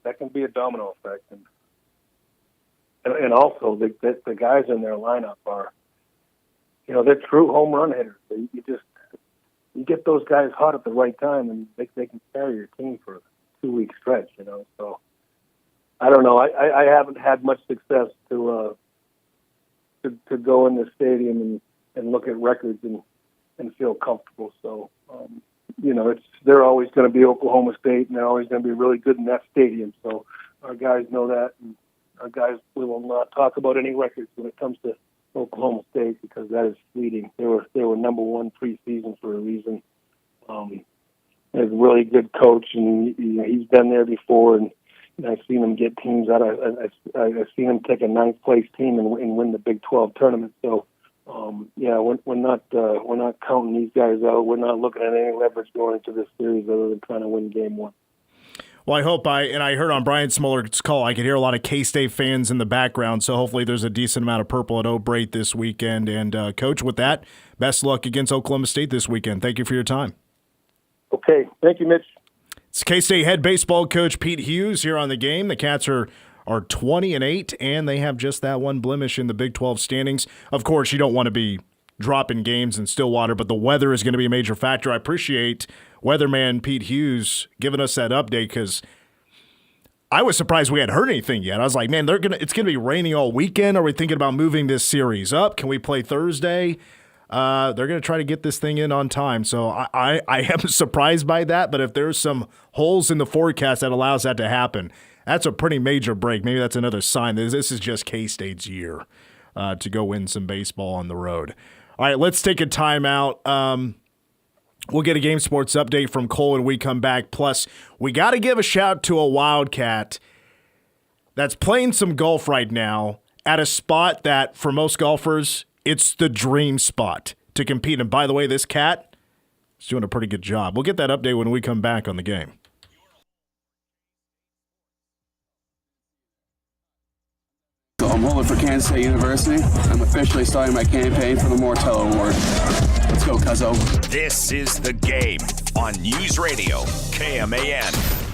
Speaker 10: That can be a domino effect. And also, the guys in their lineup are, they're true home run hitters. You get those guys hot at the right time, and they can carry your team for a 2-week stretch, So I don't know. I haven't had much success to go in the stadium and look at records and feel comfortable. So, they're always going to be Oklahoma State, and they're always going to be really good in that stadium. So our guys know that, and our guys will not talk about any records when it comes to Oklahoma State, because that is fleeting. They were number 1 preseason for a reason. They're a really good coach, and he's been there before, and I've seen him get teams out of. I've seen him take a 9th place team and win the Big 12 tournament. So, we're not counting these guys out. We're not looking at any leverage going into this series other than trying to win game 1.
Speaker 1: Well, I heard on Brian Smoller's call, I could hear a lot of K-State fans in the background, so hopefully there's a decent amount of purple at O'Brate this weekend. And, Coach, with that, best luck against Oklahoma State this weekend. Thank you for your time.
Speaker 10: Okay. Thank you, Mitch.
Speaker 1: It's K-State head baseball coach Pete Hughes here on the game. The Cats are 20-8, and they have just that one blemish in the Big 12 standings. Of course, you don't want to be dropping games in Stillwater, but the weather is going to be a major factor. I appreciate weatherman Pete Hughes giving us that update, because I was surprised we hadn't heard anything yet. I was like, man, it's going to be raining all weekend. Are we thinking about moving this series up? Can we play Thursday? They're going to try to get this thing in on time. So I am surprised by that, but if there's some holes in the forecast that allows that to happen, that's a pretty major break. Maybe that's another sign that this is just K-State's year to go win some baseball on the road. All right, let's take a timeout. We'll get a Game Sports update from Cole when we come back. Plus, we got to give a shout to a Wildcat that's playing some golf right now at a spot that, for most golfers, it's the dream spot to compete. And by the way, this cat is doing a pretty good job. We'll get that update when we come back on the game.
Speaker 11: So I'm holding for Kansas State University. I'm officially starting my campaign for the Mortello Award. Let's go, Cuzzo.
Speaker 3: This is The Game on News Radio KMAN.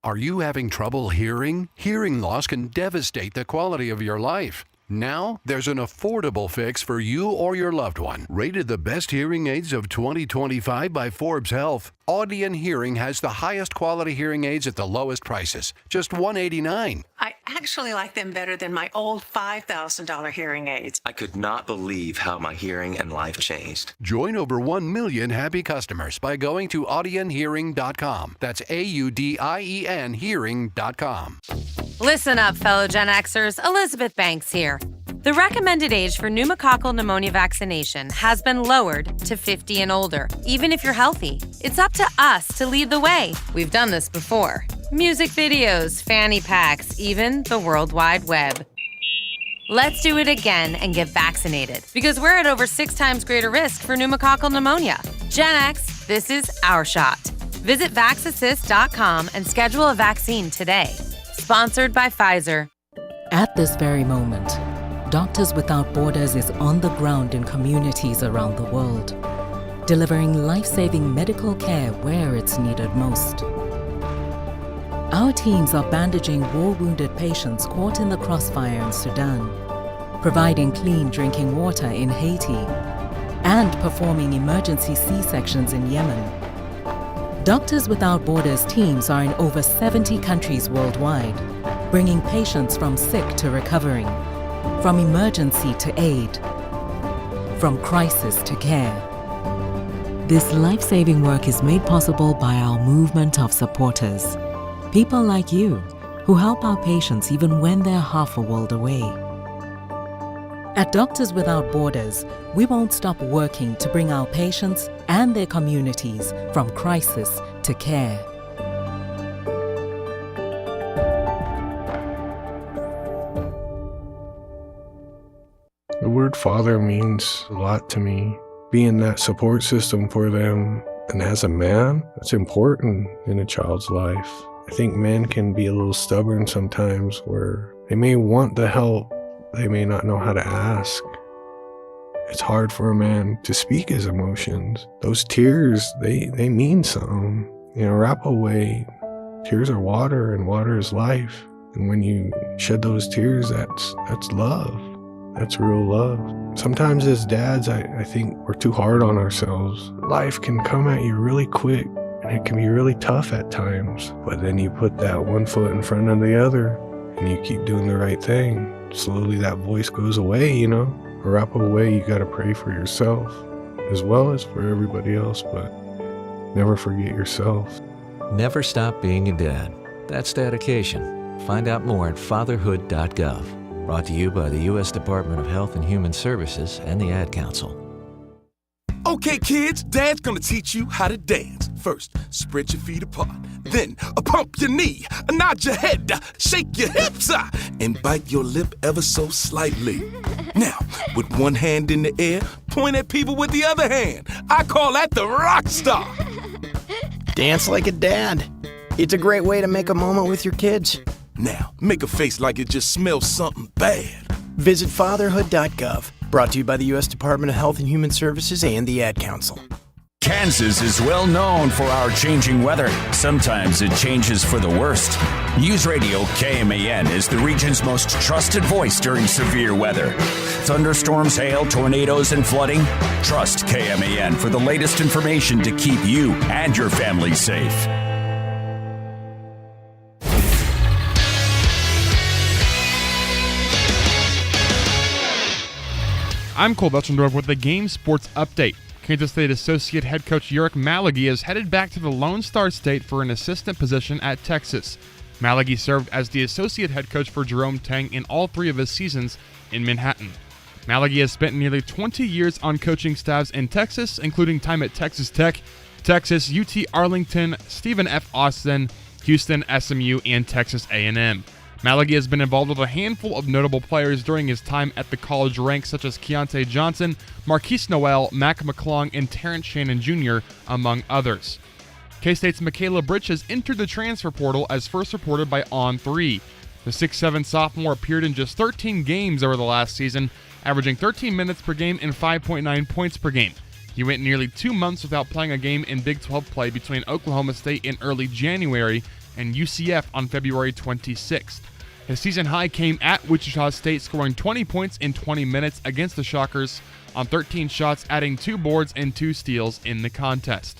Speaker 12: Are you having trouble hearing? Hearing loss can devastate the quality of your life. Now, there's an affordable fix for you or your loved one. Rated the best hearing aids of 2025 by Forbes Health, Audion Hearing has the highest quality hearing aids at the lowest prices, just $189.
Speaker 13: I actually like them better than my old $5,000 hearing aids.
Speaker 14: I could not believe how my hearing and life changed.
Speaker 12: Join over 1 million happy customers by going to audionhearing.com. That's AUDIEN hearing.com.
Speaker 15: Listen up, fellow Gen Xers. Elizabeth Banks here. The recommended age for pneumococcal pneumonia vaccination has been lowered to 50 and older, even if you're healthy. It's up to us to lead the way. We've done this before. Music videos, fanny packs, even the World Wide Web. Let's do it again and get vaccinated, because we're at over 6 times greater risk for pneumococcal pneumonia. Gen X, this is our shot. Visit vaxassist.com and schedule a vaccine today. Sponsored by Pfizer.
Speaker 16: At this very moment, Doctors Without Borders is on the ground in communities around the world, delivering life-saving medical care where it's needed most. Our teams are bandaging war-wounded patients caught in the crossfire in Sudan, providing clean drinking water in Haiti, and performing emergency C-sections in Yemen. Doctors Without Borders teams are in over 70 countries worldwide, bringing patients from sick to recovering, from emergency to aid, from crisis to care. This life-saving work is made possible by our movement of supporters, people like you who help our patients even when they're half a world away. At Doctors Without Borders, we won't stop working to bring our patients and their communities from crisis to care.
Speaker 17: The word father means a lot to me. Being that support system for them, and as a man, that's important in a child's life. I think men can be a little stubborn sometimes where they may want the help, they may not know how to ask. It's hard for a man to speak his emotions. Those tears, they mean something. You know, wrap away. Tears are water and water is life. And when you shed those tears, that's love. That's real love. Sometimes as dads, I think we're too hard on ourselves. Life can come at you really quick and it can be really tough at times. But then you put that one foot in front of the other and you keep doing the right thing. Slowly that voice goes away, you know. Wrap away, you gotta pray for yourself as well as for everybody else, but never forget yourself.
Speaker 18: Never stop being a dad. That's dedication. Find out more at fatherhood.gov. Brought to you by the U.S. Department of Health and Human Services and the Ad Council.
Speaker 19: Okay, kids, Dad's gonna teach you how to dance. First, spread your feet apart. Then, pump your knee, nod your head, shake your hips, and bite your lip ever so slightly. Now, with one hand in the air, point at people with the other hand. I call that the rock star.
Speaker 20: Dance like a dad. It's a great way to make a moment with your kids.
Speaker 19: Now, make a face like it just smells something bad.
Speaker 20: Visit fatherhood.gov. Brought to you by the U.S. Department of Health and Human Services and the Ad Council.
Speaker 3: Kansas is well known for our changing weather. Sometimes it changes for the worst. News Radio KMAN is the region's most trusted voice during severe weather. Thunderstorms, hail, tornadoes, and flooding? Trust KMAN for the latest information to keep you and your family safe.
Speaker 2: I'm Cole Belchendorf with the Game Sports Update. Kansas State Associate Head Coach Ulric Maligi is headed back to the Lone Star State for an assistant position at Texas. Maligi served as the associate head coach for Jerome Tang in all 3 of his seasons in Manhattan. Maligi has spent nearly 20 years on coaching staffs in Texas, including time at Texas Tech, Texas, UT Arlington, Stephen F. Austin, Houston, SMU, and Texas A&M. Maligi has been involved with a handful of notable players during his time at the college ranks, such as Keontae Johnson, Marquise Noel, Mac McClung, and Terrence Shannon Jr., among others. K-State's Michaela Britch has entered the transfer portal as first reported by On3. The 6'7" sophomore appeared in just 13 games over the last season, averaging 13 minutes per game and 5.9 points per game. He went nearly 2 months without playing a game in Big 12 play between Oklahoma State in early January and UCF on February 26th. His season high came at Wichita State, scoring 20 points in 20 minutes against the Shockers on 13 shots, adding 2 boards and 2 steals in the contest.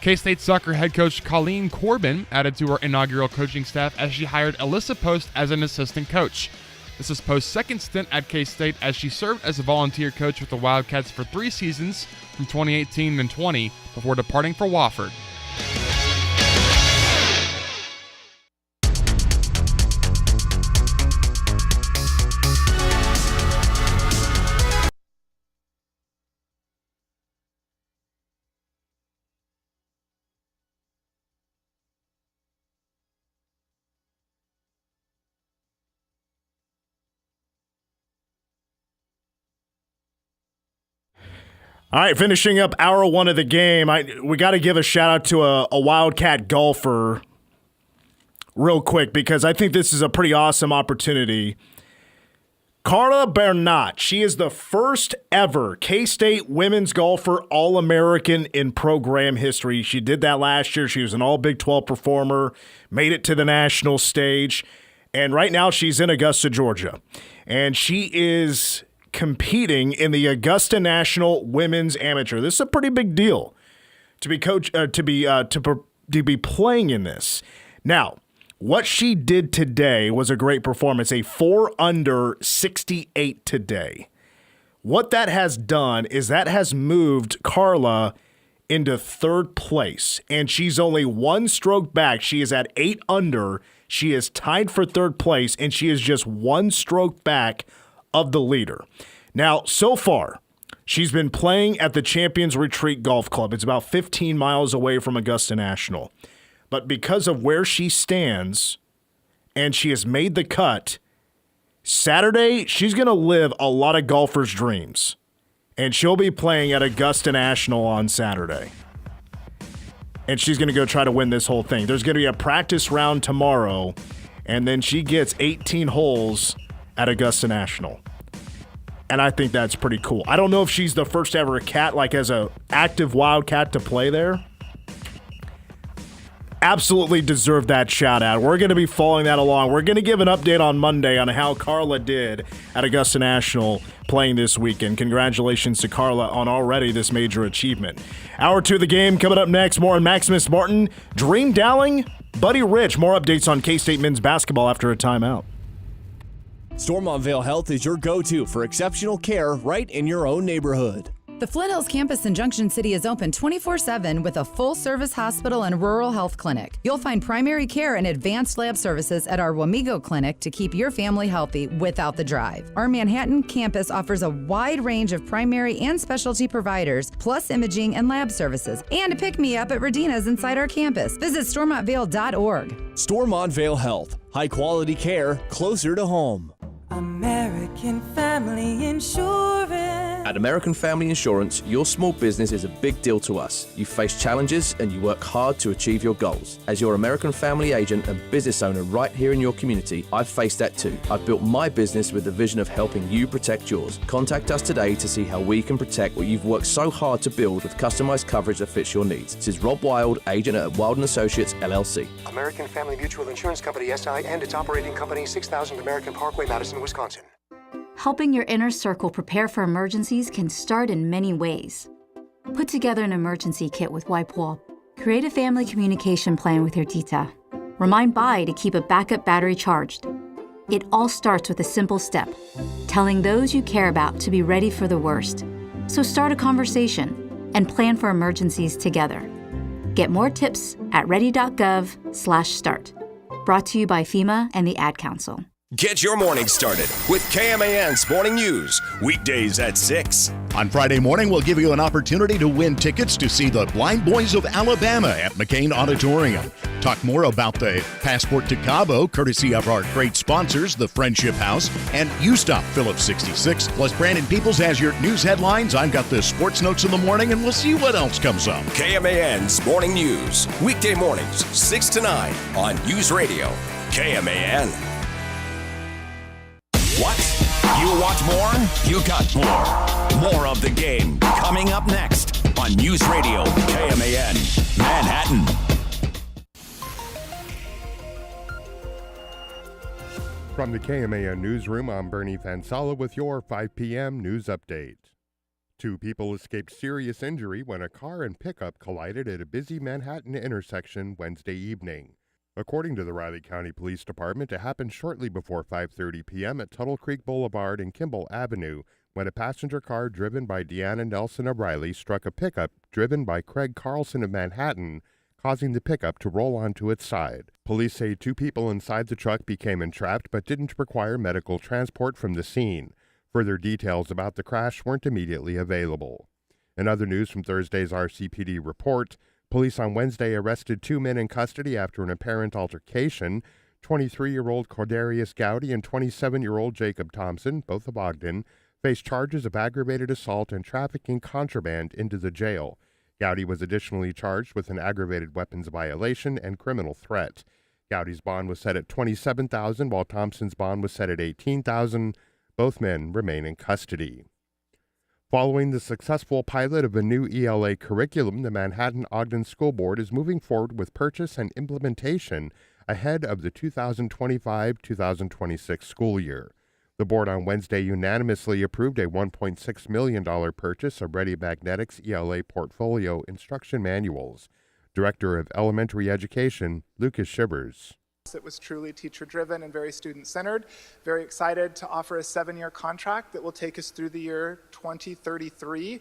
Speaker 2: K-State soccer head coach Colleen Corbin added to her inaugural coaching staff as she hired Alyssa Post as an assistant coach. This is Post's second stint at K-State, as she served as a volunteer coach with the Wildcats for 3 seasons from 2018 and 20 before departing for Wofford.
Speaker 1: All right, finishing up hour 1 of the game, we got to give a shout out to a Wildcat golfer. real quick because I think this is a pretty awesome opportunity. Carla Bernat, she is the first ever K-State women's golfer All-American in program history. She did that last year. She was an All-Big 12 performer, made it to the national stage, and right now she's in Augusta, Georgia. And she is competing in the Augusta National Women's Amateur. This is a pretty big deal to be playing in this. Now, what she did today was a great performance, a 4 under 68 today. What that has done is that has moved Carla into third place, and she's only 1 stroke back. She is at 8 under. She is tied for third place, and she is just 1 stroke back of the leader. Now, so far, she's been playing at the Champions Retreat Golf Club. It's about 15 miles away from Augusta National. But because of where she stands and she has made the cut, Saturday, she's going to live a lot of golfers' dreams. And she'll be playing at Augusta National on Saturday. And she's going to go try to win this whole thing. There's going to be a practice round tomorrow, and then she gets 18 holes at Augusta National. And I think that's pretty cool. I don't know if she's the first ever cat, like as an active Wildcat to play there. Absolutely deserve that shout out. We're going to be following that along. We're going to give an update on Monday on how Carla did at Augusta National playing this weekend. Congratulations to Carla on already this major achievement. Hour 2 of the game coming up next. More on Maximus Martin, Dream Dowling, Buddy Rich. More updates on K-State men's basketball after a timeout.
Speaker 21: Stormontvale Health is your go-to for exceptional care right in your own neighborhood.
Speaker 22: The Flint Hills campus in Junction City is open 24/7 with a full-service hospital and rural health clinic. You'll find primary care and advanced lab services at our Wamego clinic to keep your family healthy without the drive. Our Manhattan campus offers a wide range of primary and specialty providers, plus imaging and lab services, and a pick-me-up at Radina's inside our campus. Visit stormontvale.org.
Speaker 21: Stormontvale Health. High-quality care closer to home.
Speaker 23: American Family Insurance.
Speaker 24: At American Family Insurance, your small business is a big deal to us. You face challenges and you work hard to achieve your goals. As your American Family agent and business owner right here in your community, I've faced that too. I've built my business with the vision of helping you protect yours. Contact us today to see how we can protect what you've worked so hard to build with customized coverage that fits your needs. This is Rob Wild, agent at Wild & Associates, LLC.
Speaker 25: American Family Mutual Insurance Company, SI, and its operating company, 6000 American Parkway, Madison, Wisconsin.
Speaker 26: Helping your inner circle prepare for emergencies can start in many ways. Put together an emergency kit with WipeWall. Create a family communication plan with your tita. Remind Bai to keep a backup battery charged. It all starts with a simple step, telling those you care about to be ready for the worst. So start a conversation and plan for emergencies together. Get more tips at ready.gov/start. Brought to you by FEMA and the Ad Council.
Speaker 3: Get your morning started with KMAN's Morning News, weekdays at 6.
Speaker 27: On Friday morning, we'll give you an opportunity to win tickets to see the Blind Boys of Alabama at McCain Auditorium. Talk more about the Passport to Cabo, courtesy of our great sponsors, the Friendship House and U-Stop Phillips 66. Plus, Brandon Peoples has your news headlines. I've got the sports notes in the morning, and we'll see what else comes up.
Speaker 3: KMAN's Morning News, weekday mornings, 6 to 9 on News Radio, KMAN. What? You want more? You got more. More of the game coming up next on News Radio KMAN, Manhattan.
Speaker 28: From the KMAN newsroom, I'm Bernie Fansala with your 5 p.m. news update. 2 people escaped serious injury when a car and pickup collided at a busy Manhattan intersection Wednesday evening. According to the Riley County Police Department, it happened shortly before 5:30 p.m. at Tuttle Creek Boulevard and Kimball Avenue when a passenger car driven by Deanna Nelson of Riley struck a pickup driven by Craig Carlson of Manhattan, causing the pickup to roll onto its side. Police say 2 people inside the truck became entrapped but didn't require medical transport from the scene. Further details about the crash weren't immediately available. In other news from Thursday's RCPD report, police on Wednesday arrested 2 men in custody after an apparent altercation. 23-year-old Cordarius Gowdy and 27-year-old Jacob Thompson, both of Ogden, faced charges of aggravated assault and trafficking contraband into the jail. Gowdy was additionally charged with an aggravated weapons violation and criminal threat. Gowdy's bond was set at $27,000, while Thompson's bond was set at $18,000. Both men remain in custody. Following the successful pilot of a new ELA curriculum, the Manhattan-Ogden School Board is moving forward with purchase and implementation ahead of the 2025-2026 school year. The board on Wednesday unanimously approved a $1.6 million purchase of Ready Magnetics ELA portfolio instruction manuals. Director of Elementary Education, Lucas Shivers.
Speaker 4: It was truly teacher-driven and very student-centered. Very excited to offer a 7-year contract that will take us through the year 2033.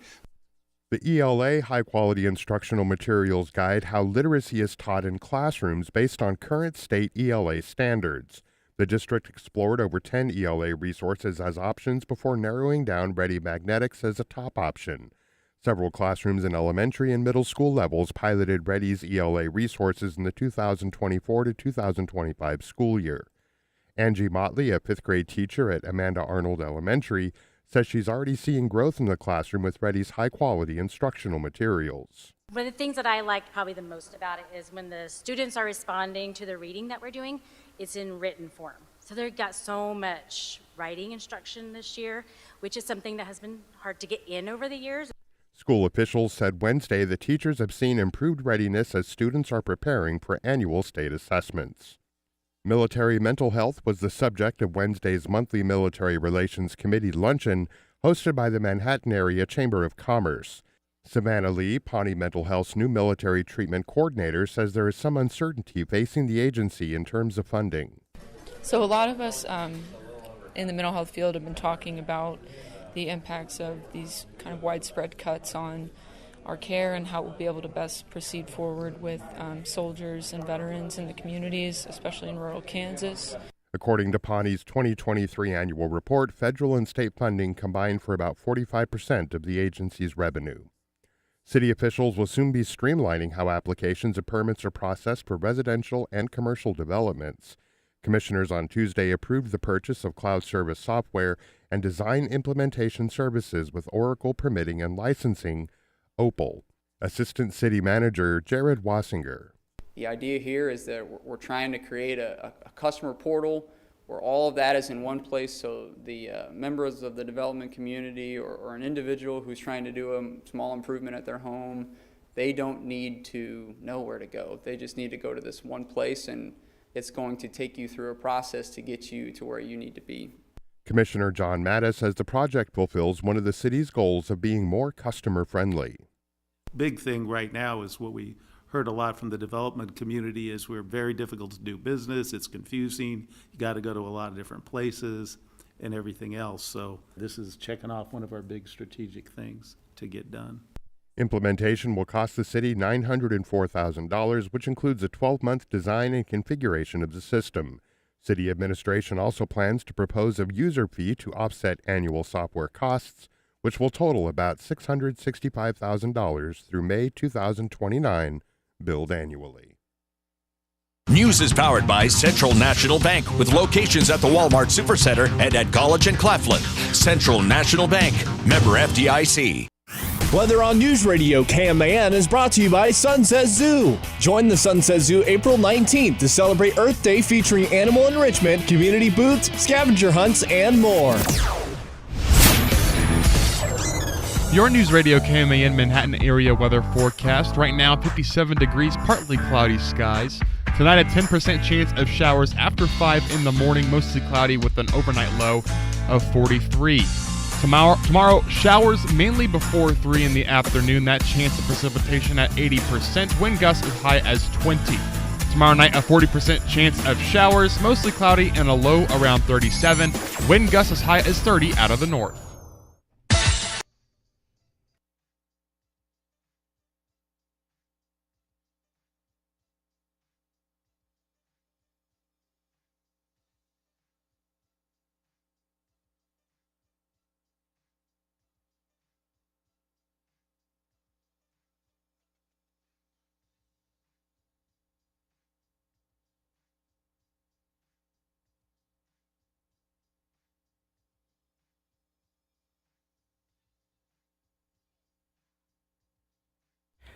Speaker 28: The ELA High-Quality Instructional Materials guide how literacy is taught in classrooms based on current state ELA standards. The district explored over 10 ELA resources as options before narrowing down Ready Magnetics as a top option. Several classrooms in elementary and middle school levels piloted Ready's ELA resources in the 2024 to 2025 school year. Angie Motley, a 5th grade teacher at Amanda Arnold Elementary, says she's already seeing growth in the classroom with Ready's high-quality instructional materials.
Speaker 5: One of the things that I liked probably the most about it is when the students are responding to the reading that we're doing, it's in written form. So they've got so much writing instruction this year, which is something that has been hard to get in over the years.
Speaker 28: School officials said Wednesday the teachers have seen improved readiness as students are preparing for annual state assessments. Military mental health was the subject of Wednesday's monthly Military Relations Committee luncheon hosted by the Manhattan Area Chamber of Commerce. Savannah Lee, Pawnee Mental Health's new military treatment coordinator, says there is some uncertainty facing the agency in terms of funding.
Speaker 6: So a lot of us in the mental health field have been talking about the impacts of these kind of widespread cuts on our care and how we'll be able to best proceed forward with soldiers and veterans in the communities, especially in rural Kansas.
Speaker 28: According to Pawnee's 2023 annual report, federal and state funding combined for about 45% of the agency's revenue. City officials will soon be streamlining how applications and permits are processed for residential and commercial developments. Commissioners on Tuesday approved the purchase of cloud service software and design implementation services with Oracle Permitting and Licensing, Opal. Assistant City Manager Jared Wassinger.
Speaker 7: The idea here is that we're trying to create a customer portal where all of that is in one place, so the members of the development community or an individual who's trying to do a small improvement at their home, they don't need to know where to go. They just need to go to this one place, and it's going to take you through a process to get you to where you need to be.
Speaker 28: Commissioner John Mattis says the project fulfills one of the city's goals of being more customer-friendly.
Speaker 8: Big thing right now is what we heard a lot from the development community is we're very difficult to do business. It's confusing. You got to go to a lot of different places and everything else. So this is checking off one of our big strategic things to get done.
Speaker 28: Implementation will cost the city $904,000, which includes a 12-month design and configuration of the system. City administration also plans to propose a user fee to offset annual software costs, which will total about $665,000 through May 2029, billed annually.
Speaker 3: News is powered by Central National Bank with locations at the Walmart Supercenter and at College and Claflin. Central National Bank, member FDIC.
Speaker 21: Weather on News Radio KMAN is brought to you by Sunset Zoo. Join the Sunset Zoo April 19th to celebrate Earth Day featuring animal enrichment, community booths, scavenger hunts, and more.
Speaker 2: Your News Radio KMAN Manhattan area weather forecast. Right now, 57 degrees, partly cloudy skies. Tonight, a 10% chance of showers after 5 in the morning, mostly cloudy with an overnight low of 43. Tomorrow, showers mainly before 3 in the afternoon. That chance of precipitation at 80%. Wind gusts as high as 20. Tomorrow night, a 40% chance of showers, mostly cloudy and a low around 37. Wind gusts as high as 30 out of the north.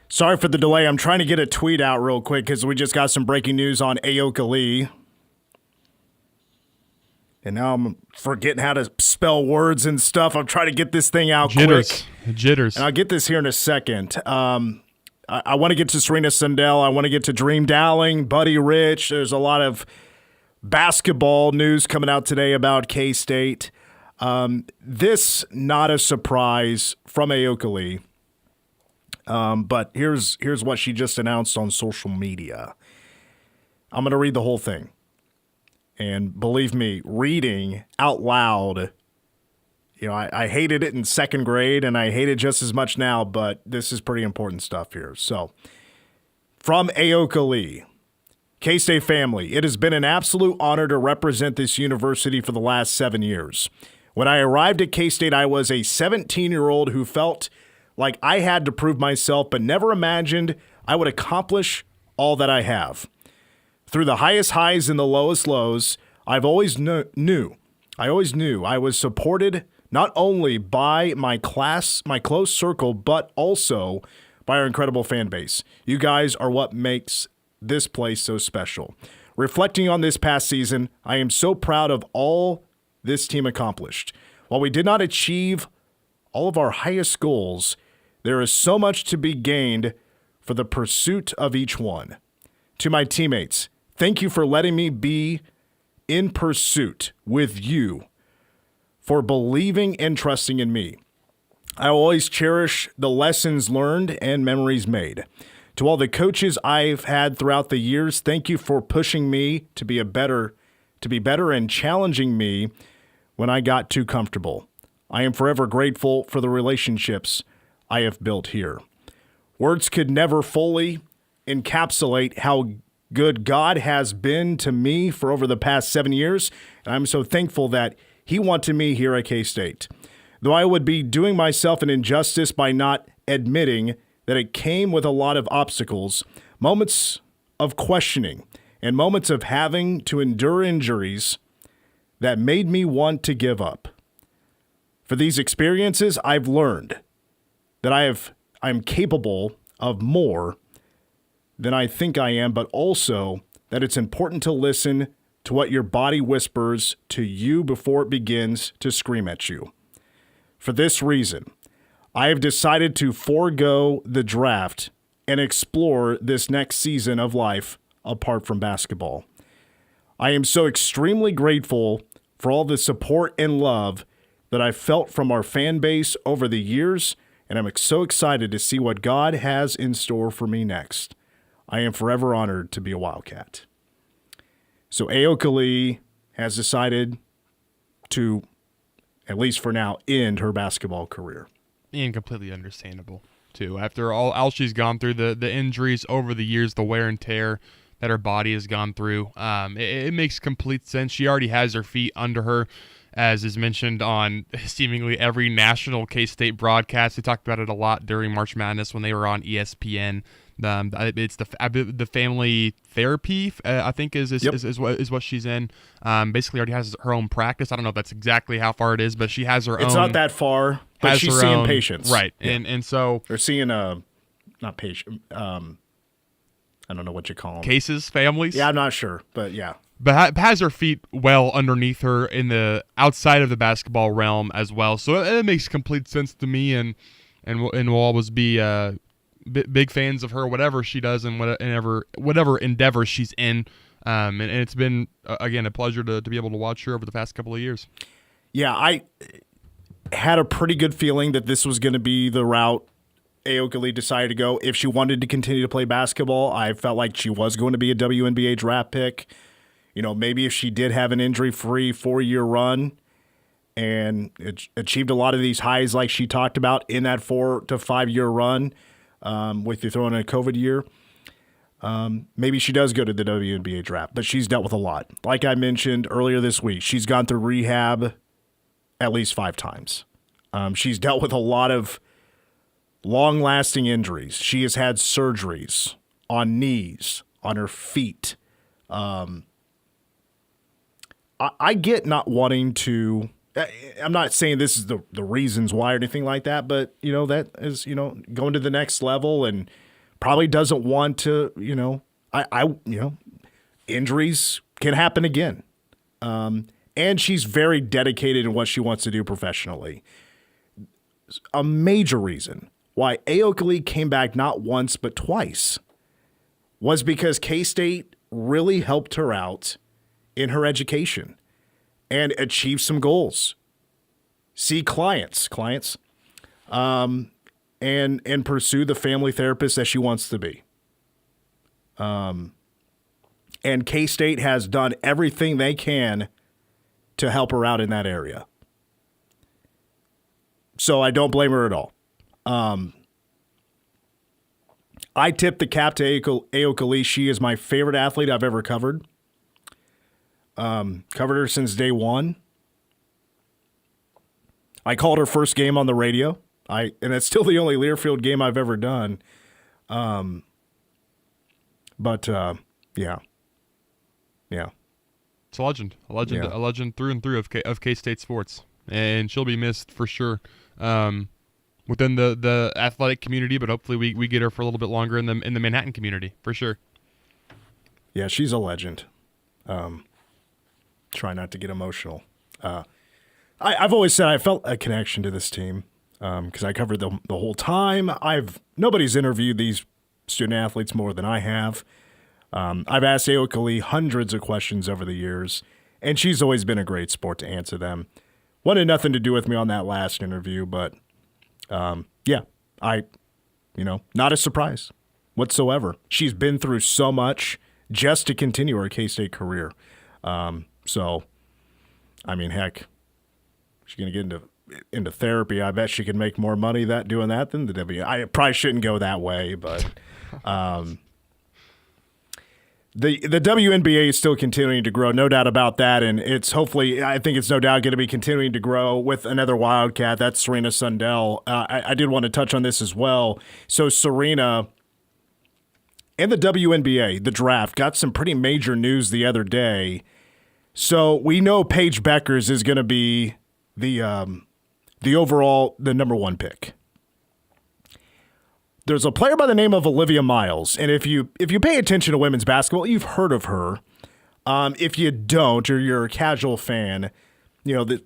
Speaker 1: Sorry for the delay. I'm trying to get a tweet out real quick because we just got some breaking news on Aoka Lee. And now I'm forgetting how to spell words and stuff. I'm trying to get this thing out quick.
Speaker 2: Jitters.
Speaker 1: And I'll get this here in a second. I want to get to Serena Sundell. I want to get to Dream Dowling, Buddy Rich. There's a lot of basketball news coming out today about K-State. This, not a surprise from Aoka Lee. But here's what she just announced on social media. I'm going to read the whole thing. And believe me, reading out loud, I hated it in second grade, and I hate it just as much now, but this is pretty important stuff here. So, from Aoka Lee, K-State family, it has been an absolute honor to represent this university for the last 7 years. When I arrived at K-State, I was a 17-year-old who felt like I had to prove myself, but never imagined I would accomplish all that I have. Through the highest highs and the lowest lows, I always knew I was supported not only by my class, my close circle, but also by our incredible fan base. You guys are what makes this place so special. Reflecting on this past season, I am so proud of all this team accomplished. While we did not achieve all of our highest goals, there is so much to be gained for the pursuit of each one. To my teammates, thank you for letting me be in pursuit with you, for believing and trusting in me. I will always cherish the lessons learned and memories made. To all the coaches I've had throughout the years, thank you for pushing me to be better and challenging me when I got too comfortable. I am forever grateful for the relationships I have built here. Words could never fully encapsulate how good God has been to me for over the past 7 years, and I'm so thankful that He wanted me here at K-State. Though I would be doing myself an injustice by not admitting that it came with a lot of obstacles, moments of questioning, and moments of having to endure injuries that made me want to give up. For these experiences, I've learned that I'm capable of more than I think I am, but also that it's important to listen to what your body whispers to you before it begins to scream at you. For this reason, I have decided to forego the draft and explore this next season of life apart from basketball. I am so extremely grateful for all the support and love that I've felt from our fan base over the years, and I'm so excited to see what God has in store for me next. I am forever honored to be a Wildcat. So Aoka Lee has decided to, at least for now, end her basketball career.
Speaker 2: And completely understandable, too. After all she's gone through, the injuries over the years, the wear and tear that her body has gone through, it makes complete sense. She already has her feet under her, as is mentioned on seemingly every national K-State broadcast. They talked about it a lot during March Madness when they were on ESPN. It's the family therapy, I think is what she's in. Basically already has her own practice. I don't know if that's exactly how far it is, but she has her own.
Speaker 1: It's not that far, but she's seeing patients.
Speaker 2: Right.
Speaker 1: Yeah.
Speaker 2: And so
Speaker 1: they're seeing not patient. I don't know what you call them.
Speaker 2: Cases, families?
Speaker 1: Yeah, I'm not sure, but yeah.
Speaker 2: But has her feet well underneath her in the outside of the basketball realm as well. So it makes complete sense to me, and we'll always be big fans of her, whatever she does and whatever endeavor she's in. And it's been, again, a pleasure to be able to watch her over the past couple of years.
Speaker 1: Yeah, I had a pretty good feeling that this was going to be the route Aoka Lee decided to go. If she wanted to continue to play basketball, I felt like she was going to be a WNBA draft pick. Maybe if she did have an injury-free 4-year run and achieved a lot of these highs like she talked about in that 4 to 5 year run, with you throwing in a COVID year, maybe she does go to the WNBA draft. But she's dealt with a lot. Like I mentioned earlier this week, she's gone through rehab at least 5 times. She's dealt with a lot of long-lasting injuries. She has had surgeries on knees, on her feet. I get not wanting to. I'm not saying this is the reasons why or anything like that, but that is going to the next level and probably doesn't want to, injuries can happen again. And she's very dedicated in what she wants to do professionally. A major reason why Aokali came back not once but twice was because K-State really helped her out in her education and achieve some goals. See clients, and pursue the family therapist that she wants to be. And K-State has done everything they can to help her out in that area. So I don't blame her at all. I tip the cap to Aokali. She is my favorite athlete I've ever covered. Covered her since day one. I called her first game on the radio. And it's still the only Learfield game I've ever done. Yeah.
Speaker 2: It's a legend, a legend through and through of K-State sports, and she'll be missed for sure within the athletic community. But hopefully we get her for a little bit longer in the Manhattan community for sure.
Speaker 1: Yeah, she's a legend. Try not to get emotional. I've always said I felt a connection to this team because I covered the whole time. Nobody's interviewed these student athletes more than I have. I've asked Aokali hundreds of questions over the years, and she's always been a great sport to answer them. Wanted nothing to do with me on that last interview, but not a surprise whatsoever. She's been through so much just to continue her K-State career. Heck, she's going to get into therapy. I bet she could make more money doing that than the W. I probably shouldn't go that way, but the WNBA is still continuing to grow, no doubt about that, and I think it's no doubt going to be continuing to grow with another Wildcat. That's Serena Sundell. I did want to touch on this as well. So Serena and the WNBA, the draft, got some pretty major news the other day. So we know Paige Beckers is going to be the number one pick. There's a player by the name of Olivia Miles, and if you pay attention to women's basketball, you've heard of her. If you don't, or you're a casual fan, that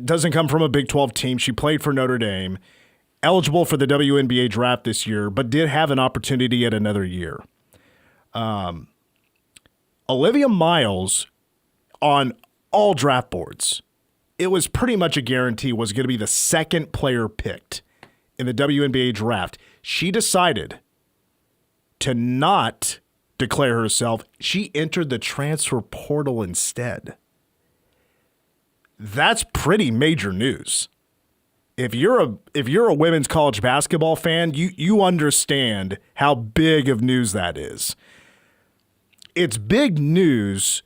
Speaker 1: doesn't come from a Big 12 team. She played for Notre Dame, eligible for the WNBA draft this year, but did have an opportunity at another year. Olivia Miles, on all draft boards, it was pretty much a guarantee was going to be the second player picked in the WNBA draft. She decided to not declare herself. She entered the transfer portal instead. That's pretty major news. If you're a women's college basketball fan, you understand how big of news that is. It's big news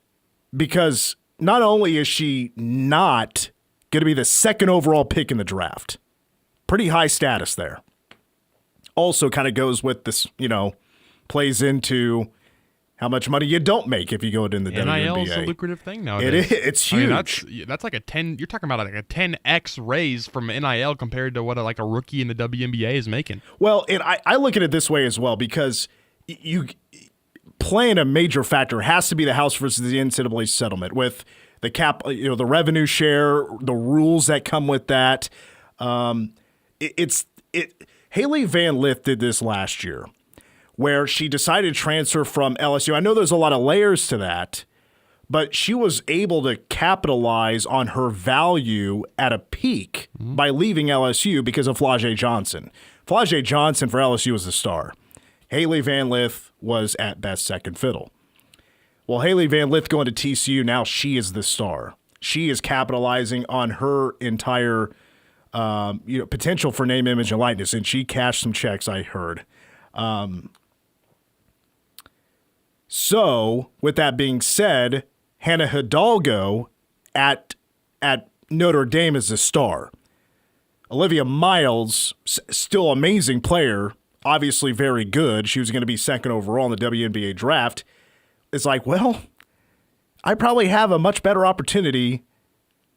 Speaker 1: because not only is she not going to be the second overall pick in the draft, pretty high status there. Also kind of goes with this, plays into how much money you don't make if you go into the WNBA.
Speaker 2: NIL is a lucrative thing nowadays.
Speaker 1: It's huge.
Speaker 2: That's like you're talking about like a 10x raise from NIL compared to what a rookie in the WNBA is making.
Speaker 1: Well, and I look at it this way as well, because you playing a major factor has to be the House versus the NCAA settlement with the cap, the revenue share, the rules that come with that. Haley Van Lith did this last year, where she decided to transfer from LSU. I know there's a lot of layers to that, but she was able to capitalize on her value at a peak by leaving LSU because of Flau'jae Johnson. Flau'jae Johnson for LSU was the star. Haley Van Lith was at best second fiddle. Well, Haley Van Lith going to TCU, now she is the star. She is capitalizing on her entire potential for name, image, and likeness, and she cashed some checks, I heard. So, with that being said, Hannah Hidalgo at Notre Dame is the star. Olivia Miles, still amazing player, obviously very good. She was going to be second overall in the WNBA draft. It's like, well, I probably have a much better opportunity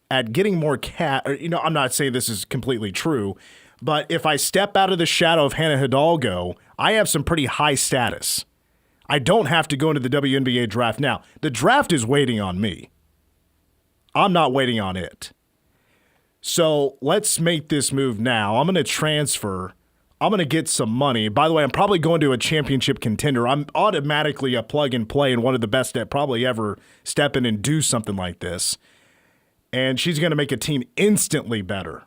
Speaker 1: at getting more I'm not saying this is completely true, But if I step out of the shadow of Hannah Hidalgo, I have some pretty high status. I don't have to go into the WNBA draft now. The draft is waiting on me. I'm not waiting on it. So let's make this move now. I'm going to transfer. I'm going to get some money. By the way, I'm probably going to a championship contender. I'm automatically a plug and play and one of the best at probably ever step in and do something like this. And she's going to make a team instantly better.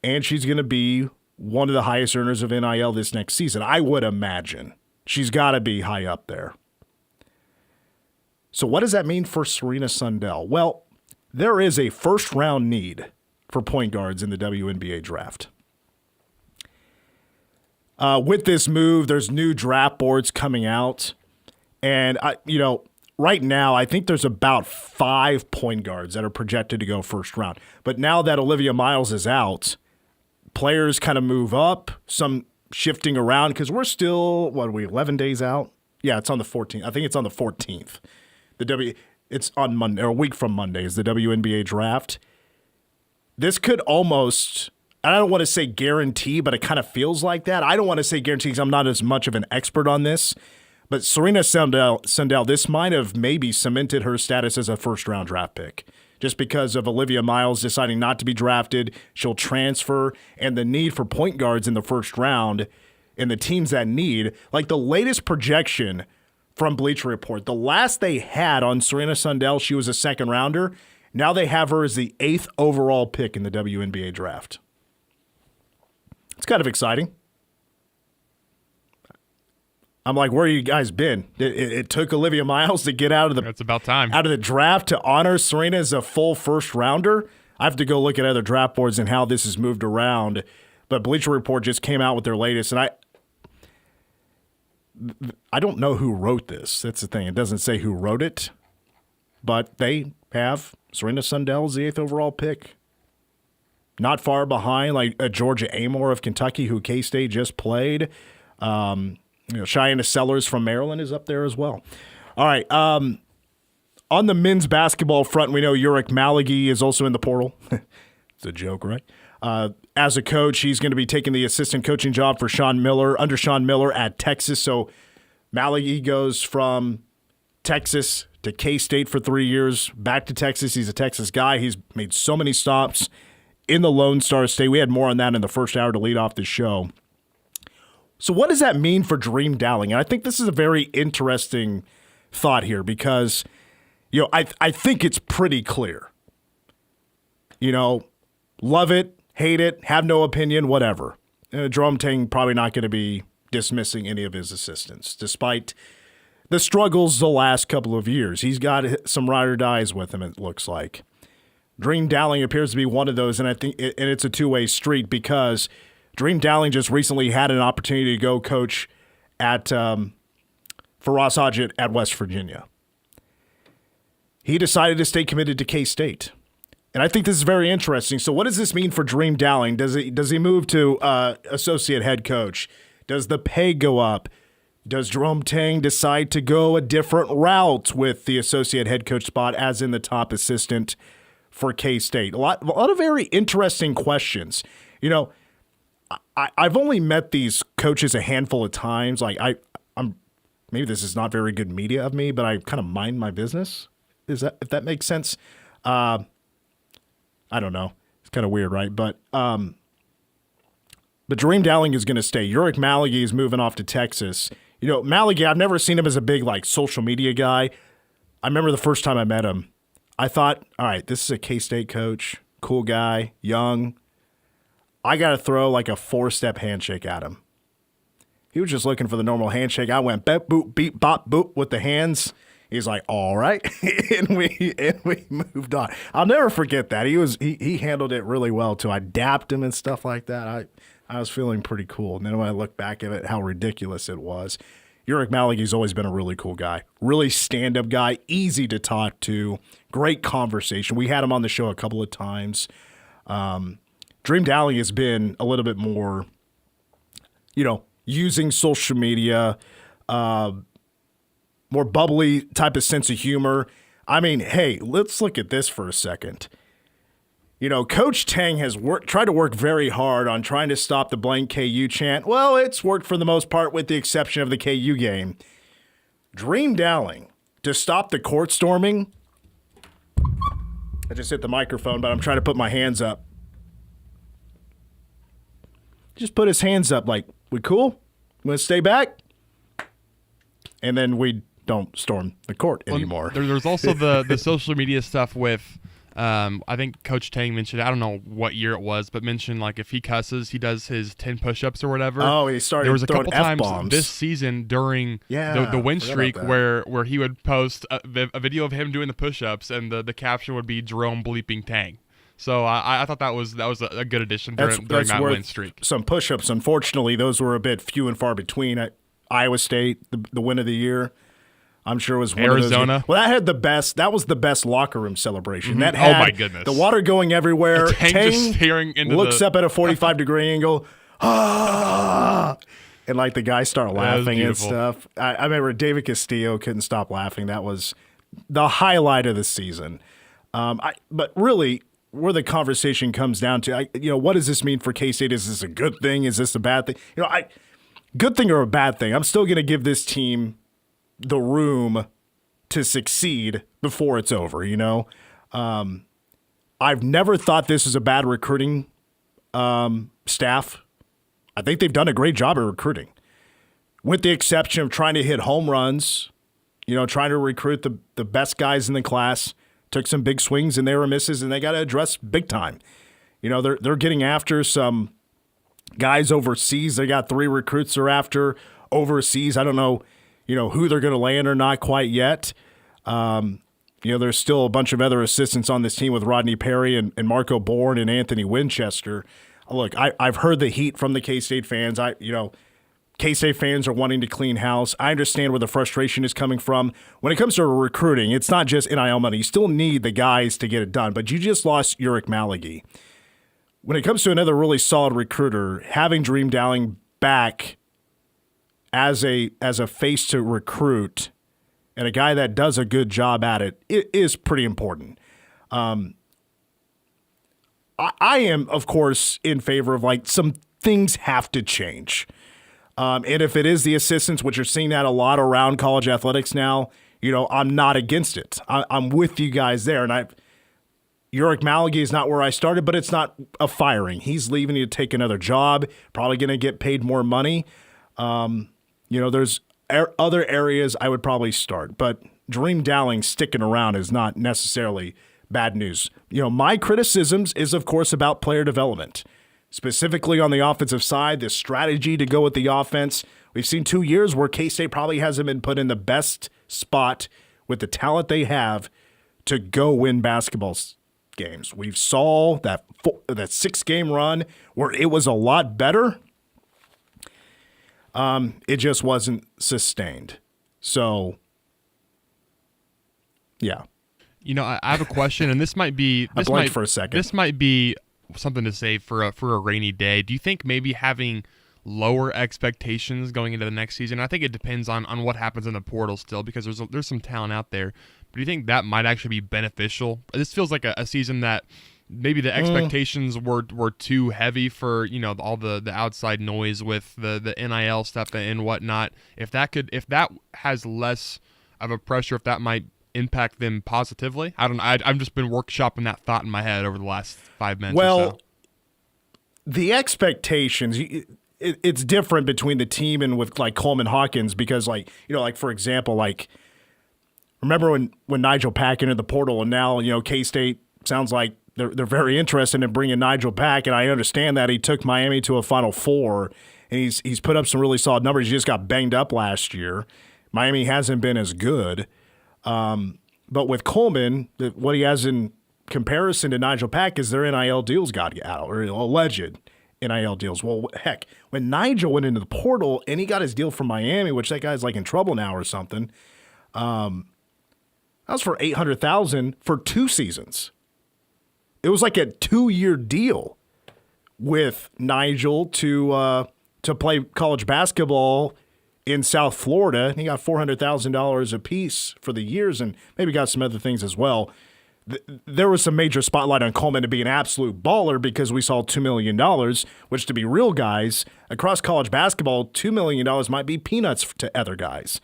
Speaker 1: And she's going to be one of the highest earners of NIL this next season. I would imagine. She's got to be high up there. So what does that mean for Serena Sundell? Well, there is a first-round need for point guards in the WNBA draft. With this move, there's new draft boards coming out. And, right now, I think there's about 5 point guards that are projected to go first round. But now that Olivia Miles is out, players kind of move up, some shifting around because we're still, 11 days out? Yeah, it's on the 14th. I think it's on the 14th. It's on Monday, or a week from Monday is the WNBA draft. This could almost, I don't want to say guarantee, but it kind of feels like that. I don't want to say guarantee because I'm not as much of an expert on this. But Serena Sundell, this might have maybe cemented her status as a first-round draft pick. Just because of Olivia Miles deciding not to be drafted, she'll transfer, and the need for point guards in the first round, and the teams that need, like the latest projection from Bleacher Report, the last they had on Serena Sundell, she was a second-rounder. Now they have her as the 8th overall pick in the WNBA draft. It's kind of exciting. I'm like, where you guys been? It took Olivia Miles to get out of
Speaker 2: It's about time.
Speaker 1: out of the draft to honor Serena as a full first rounder. I have to go look at other draft boards and how this has moved around. But Bleacher Report just came out with their latest, and I don't know who wrote this. That's the thing. It doesn't say who wrote it, but they have Serena Sundell as the 8th overall pick. Not far behind, like Georgia Amor of Kentucky, who K-State just played. Cheyenne Sellers from Maryland is up there as well. All right. On the men's basketball front, we know Ulric Maligi is also in the portal. It's a joke, right? As a coach, he's going to be taking the assistant coaching job for under Sean Miller at Texas. So Maligi goes from Texas to K-State for 3 years, back to Texas. He's a Texas guy. He's made so many stops in the Lone Star State. We had more on that in the first hour to lead off the show. So what does that mean for Dream Dowling? And I think this is a very interesting thought here because, I think it's pretty clear. Love it, hate it, have no opinion, whatever. Jerome Tang probably not going to be dismissing any of his assistants, despite the struggles the last couple of years. He's got some ride or dies with him, it looks like. Dream Dowling appears to be one of those, and I think it's a two-way street because Dream Dowling just recently had an opportunity to go coach for Ross Hodgett at West Virginia. He decided to stay committed to K-State. And I think this is very interesting. So what does this mean for Dream Dowling? Does he move to associate head coach? Does the pay go up? Does Jerome Tang decide to go a different route with the associate head coach spot as in the top assistant for K-State? A lot of very interesting questions. I've only met these coaches a handful of times. Like I'm maybe this is not very good media of me, but I kind of mind my business. If that makes sense? I don't know. It's kind of weird, right? But Dream Dowling is going to stay. Ulric Maligi is moving off to Texas. Maligi, I've never seen him as a big social media guy. I remember the first time I met him, I thought, all right, this is a K-State coach, cool guy, young. I got to throw a 4-step handshake at him. He was just looking for the normal handshake. I went bep, boop, beep, bop, boop with the hands. He's like, all right. and we moved on. I'll never forget that. He handled it really well to adapt him and stuff like that. I was feeling pretty cool. And then when I look back at it, how ridiculous it was. Ulric Maligi's always been a really cool guy. Really stand-up guy, easy to talk to, great conversation. We had him on the show a couple of times. Dream Dowling has been a little bit more, using social media, more bubbly type of sense of humor. I mean, hey, let's look at this for a second. Coach Tang has tried to work very hard on trying to stop the blank KU chant. Well, it's worked for the most part with the exception of the KU game. Dream Dowling to stop the court storming. I just hit the microphone, but I'm trying to put my hands up. Just put his hands up like, we cool? Want to stay back? And then we don't storm the court anymore.
Speaker 2: There's also the social media stuff with, I think Coach Tang mentioned, I don't know what year it was, but mentioned like if he cusses, he does his 10 push-ups or whatever.
Speaker 1: Oh, he started
Speaker 2: There was a
Speaker 1: throwing
Speaker 2: couple times
Speaker 1: F-bombs
Speaker 2: this season during the win streak where he would post a video of him doing the push-ups, and the caption would be Jerome bleeping Tang. So I thought that was a good addition during that win streak.
Speaker 1: Some push-ups. Unfortunately, those were a bit few and far between. At Iowa State, the win of the year, I'm sure it was one
Speaker 2: Arizona.
Speaker 1: Of those. Well, that had the best. That was the best locker room celebration.
Speaker 2: Mm-hmm.
Speaker 1: That had
Speaker 2: my goodness,
Speaker 1: the water going everywhere.
Speaker 2: Tang just staring into
Speaker 1: looks up at a 45-degree angle. And like the guys start laughing and stuff. I remember David Castillo couldn't stop laughing. That was the highlight of the season. But really, where the conversation comes down to, what does this mean for K-State? Is this a good thing? Is this a bad thing? Good thing or a bad thing? I'm still going to give this team the room to succeed before it's over. I've never thought this is a bad recruiting staff. I think they've done a great job at recruiting, with the exception of trying to hit home runs, trying to recruit the best guys in the class. Took some big swings and they were misses, and they got to address big time. They're getting after some guys overseas. They got 3 recruits they're after overseas. I don't know, who they're going to land or not quite yet. There's still a bunch of other assistants on this team with Rodney Perry and Marco Bourne and Anthony Winchester. Look, I've heard the heat from the K-State fans. K-State fans are wanting to clean house. I understand where the frustration is coming from. When it comes to recruiting, it's not just NIL money. You still need the guys to get it done, but you just lost Ulric Maligi. When it comes to another really solid recruiter, having Dream Dowling back as a face to recruit and a guy that does a good job at it is pretty important. I am, of course, in favor of some things have to change. And if it is the assistants, which you're seeing that a lot around college athletics now, I'm not against it. I'm with you guys there. And Ulric Maligi is not where I started, but it's not a firing. He's leaving to take another job, probably going to get paid more money. There's other areas I would probably start, but Dream Dowling sticking around is not necessarily bad news. My criticisms is, of course, about player development. Specifically on the offensive side, the strategy to go with the offense. We've seen 2 years where K-State probably hasn't been put in the best spot with the talent they have to go win basketball games. We saw that 6-game run where it was a lot better. It just wasn't sustained. So, yeah.
Speaker 2: I have a question, and this might be
Speaker 1: for a second.
Speaker 2: This might be something to save for a rainy day. Do you think maybe having lower expectations going into the next season? I think it depends on what happens in the portal still, because there's some talent out there. But do you think that might actually be beneficial? This feels like a season that maybe the expectations were too heavy for all the outside noise with the NIL stuff and whatnot. If that has less of a pressure, if that might impact them positively? I've just been workshopping that thought in my head over the last 5 minutes.
Speaker 1: Well,
Speaker 2: or so.
Speaker 1: The expectations, it's different between the team and with Coleman Hawkins, because for example, remember when Nigel Pack entered the portal, and now K-State sounds like they're very interested in bringing Nigel back, and I understand that he took Miami to a Final Four, and he's put up some really solid numbers. He just got banged up last year. Miami hasn't been as good. But with Coleman, what he has in comparison to Nigel Pack is their NIL deals got out, or alleged NIL deals. Well, heck, when Nigel went into the portal and he got his deal from Miami, which that guy's in trouble now or something, that was for $800,000 for 2 seasons. It was like a 2-year deal with Nigel to play college basketball in South Florida, and he got $400,000 a piece for the years, and maybe got some other things as well. there was some major spotlight on Coleman to be an absolute baller because we saw $2 million, which, to be real guys, across college basketball, $2 million might be peanuts to other guys.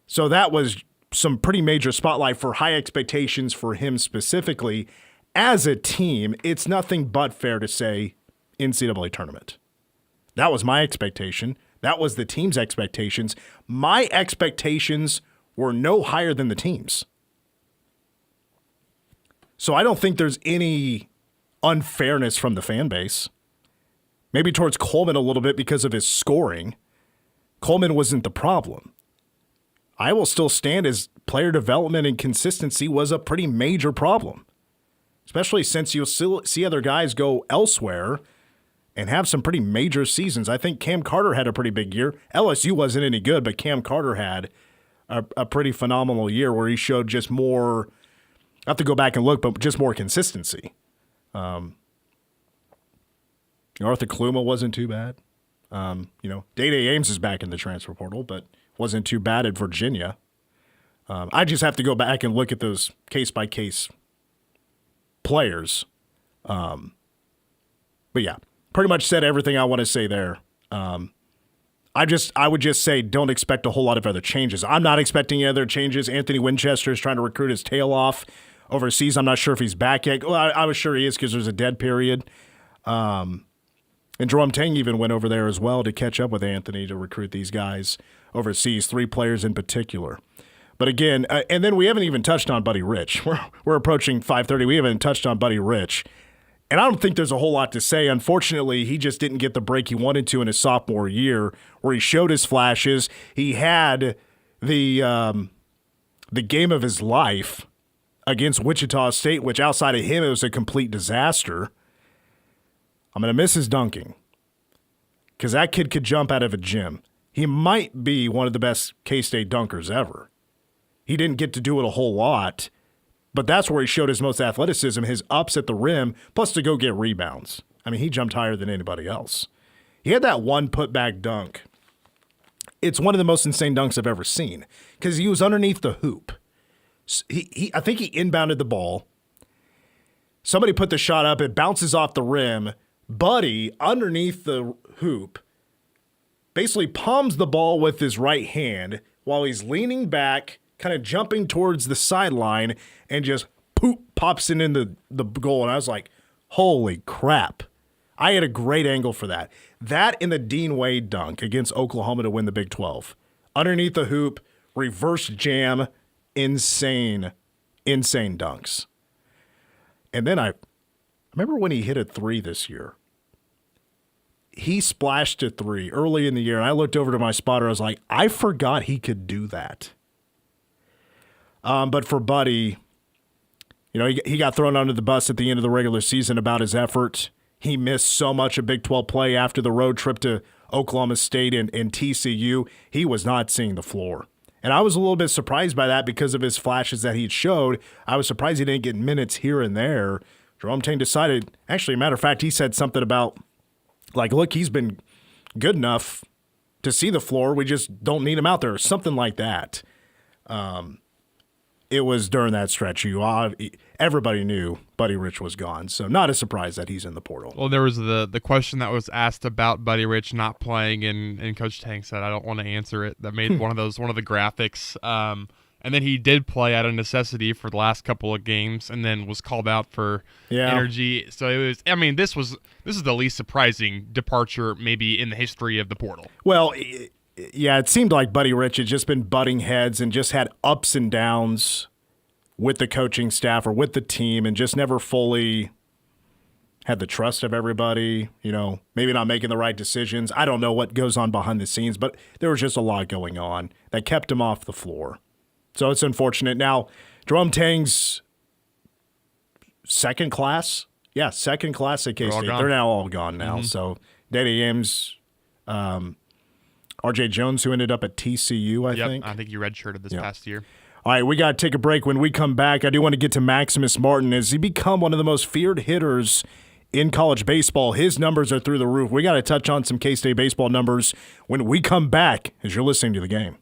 Speaker 1: So that was some pretty major spotlight for high expectations for him specifically. As a team, it's nothing but fair to say NCAA tournament. That was my expectation. That was the team's expectations. My expectations were no higher than the team's. So I don't think there's any unfairness from the fan base. Maybe towards Coleman a little bit because of his scoring. Coleman wasn't the problem. I will still stand as player development and consistency was a pretty major problem, especially since you'll still see other guys go elsewhere and have some pretty major seasons. I think Cam Carter had a pretty big year. LSU wasn't any good, but Cam Carter had a pretty phenomenal year where he showed just more, I have to go back and look, but just more consistency. Arthur Kluma wasn't too bad. Day-Day Ames is back in the transfer portal, but wasn't too bad at Virginia. I just have to go back and look at those case-by-case players. But yeah, pretty much said everything I want to say there. I would just say don't expect a whole lot of other changes. I'm not expecting any other changes. Anthony Winchester is trying to recruit his tail off overseas. I'm not sure if he's back yet. Well, I was sure he is because there's a dead period. And Jerome Tang even went over there as well to catch up with Anthony to recruit these guys overseas, 3 players in particular. But again, and then we haven't even touched on Buddy Rich. We're approaching 5:30. We haven't touched on Buddy Rich. And I don't think there's a whole lot to say. Unfortunately, he just didn't get the break he wanted to in his sophomore year where he showed his flashes. He had the game of his life against Wichita State, which outside of him, it was a complete disaster. I'm going to miss his dunking because that kid could jump out of a gym. He might be one of the best K-State dunkers ever. He didn't get to do it a whole lot, but that's where he showed his most athleticism, his ups at the rim, plus to go get rebounds. I mean, he jumped higher than anybody else. He had that one putback dunk. It's one of the most insane dunks I've ever seen because he was underneath the hoop. I think he inbounded the ball. Somebody put the shot up. It bounces off the rim. Buddy, underneath the hoop, basically palms the ball with his right hand while he's leaning back, kind of jumping towards the sideline, and just pops it in the goal. And I was like, holy crap. I had a great angle for that. That in the Dean Wade dunk against Oklahoma to win the Big 12. Underneath the hoop, reverse jam, insane dunks. And then I remember when he hit a 3 this year. He splashed a 3 early in the year, and I looked over to my spotter. I was like, I forgot he could do that. But for Buddy, he got thrown under the bus at the end of the regular season about his effort. He missed so much of Big 12 play after the road trip to Oklahoma State and TCU. He was not seeing the floor. And I was a little bit surprised by that because of his flashes that he showed. I was surprised he didn't get minutes here and there. Jerome Tang decided, actually, matter of fact, he said something about, like, look, he's been good enough to see the floor. We just don't need him out there, or something like that. It was during that stretch. Everybody knew Buddy Rich was gone, so not a surprise that he's in the portal.
Speaker 2: Well, there was the question that was asked about Buddy Rich not playing, and Coach Tang said, I don't want to answer it. That made one of the graphics. And then he did play out of necessity for the last couple of games, and then was called out for energy. So it was. I mean, this is the least surprising departure maybe in the history of the portal.
Speaker 1: Well, yeah, it seemed like Buddy Rich had just been butting heads and just had ups and downs with the coaching staff or with the team, and just never fully had the trust of everybody. Maybe not making the right decisions. I don't know what goes on behind the scenes, but there was just a lot going on that kept him off the floor. So it's unfortunate. Now, Jerome Tang's second class at K-State. They're now all gone now. Mm-hmm. So Daddy Ames, R.J. Jones, who ended up at TCU, I think.
Speaker 2: I think you redshirted this past year.
Speaker 1: All right, we got to take a break. When we come back, I do want to get to Maximus Martin. Has he become one of the most feared hitters in college baseball? His numbers are through the roof. We got to touch on some K-State baseball numbers when we come back as you're listening to the game.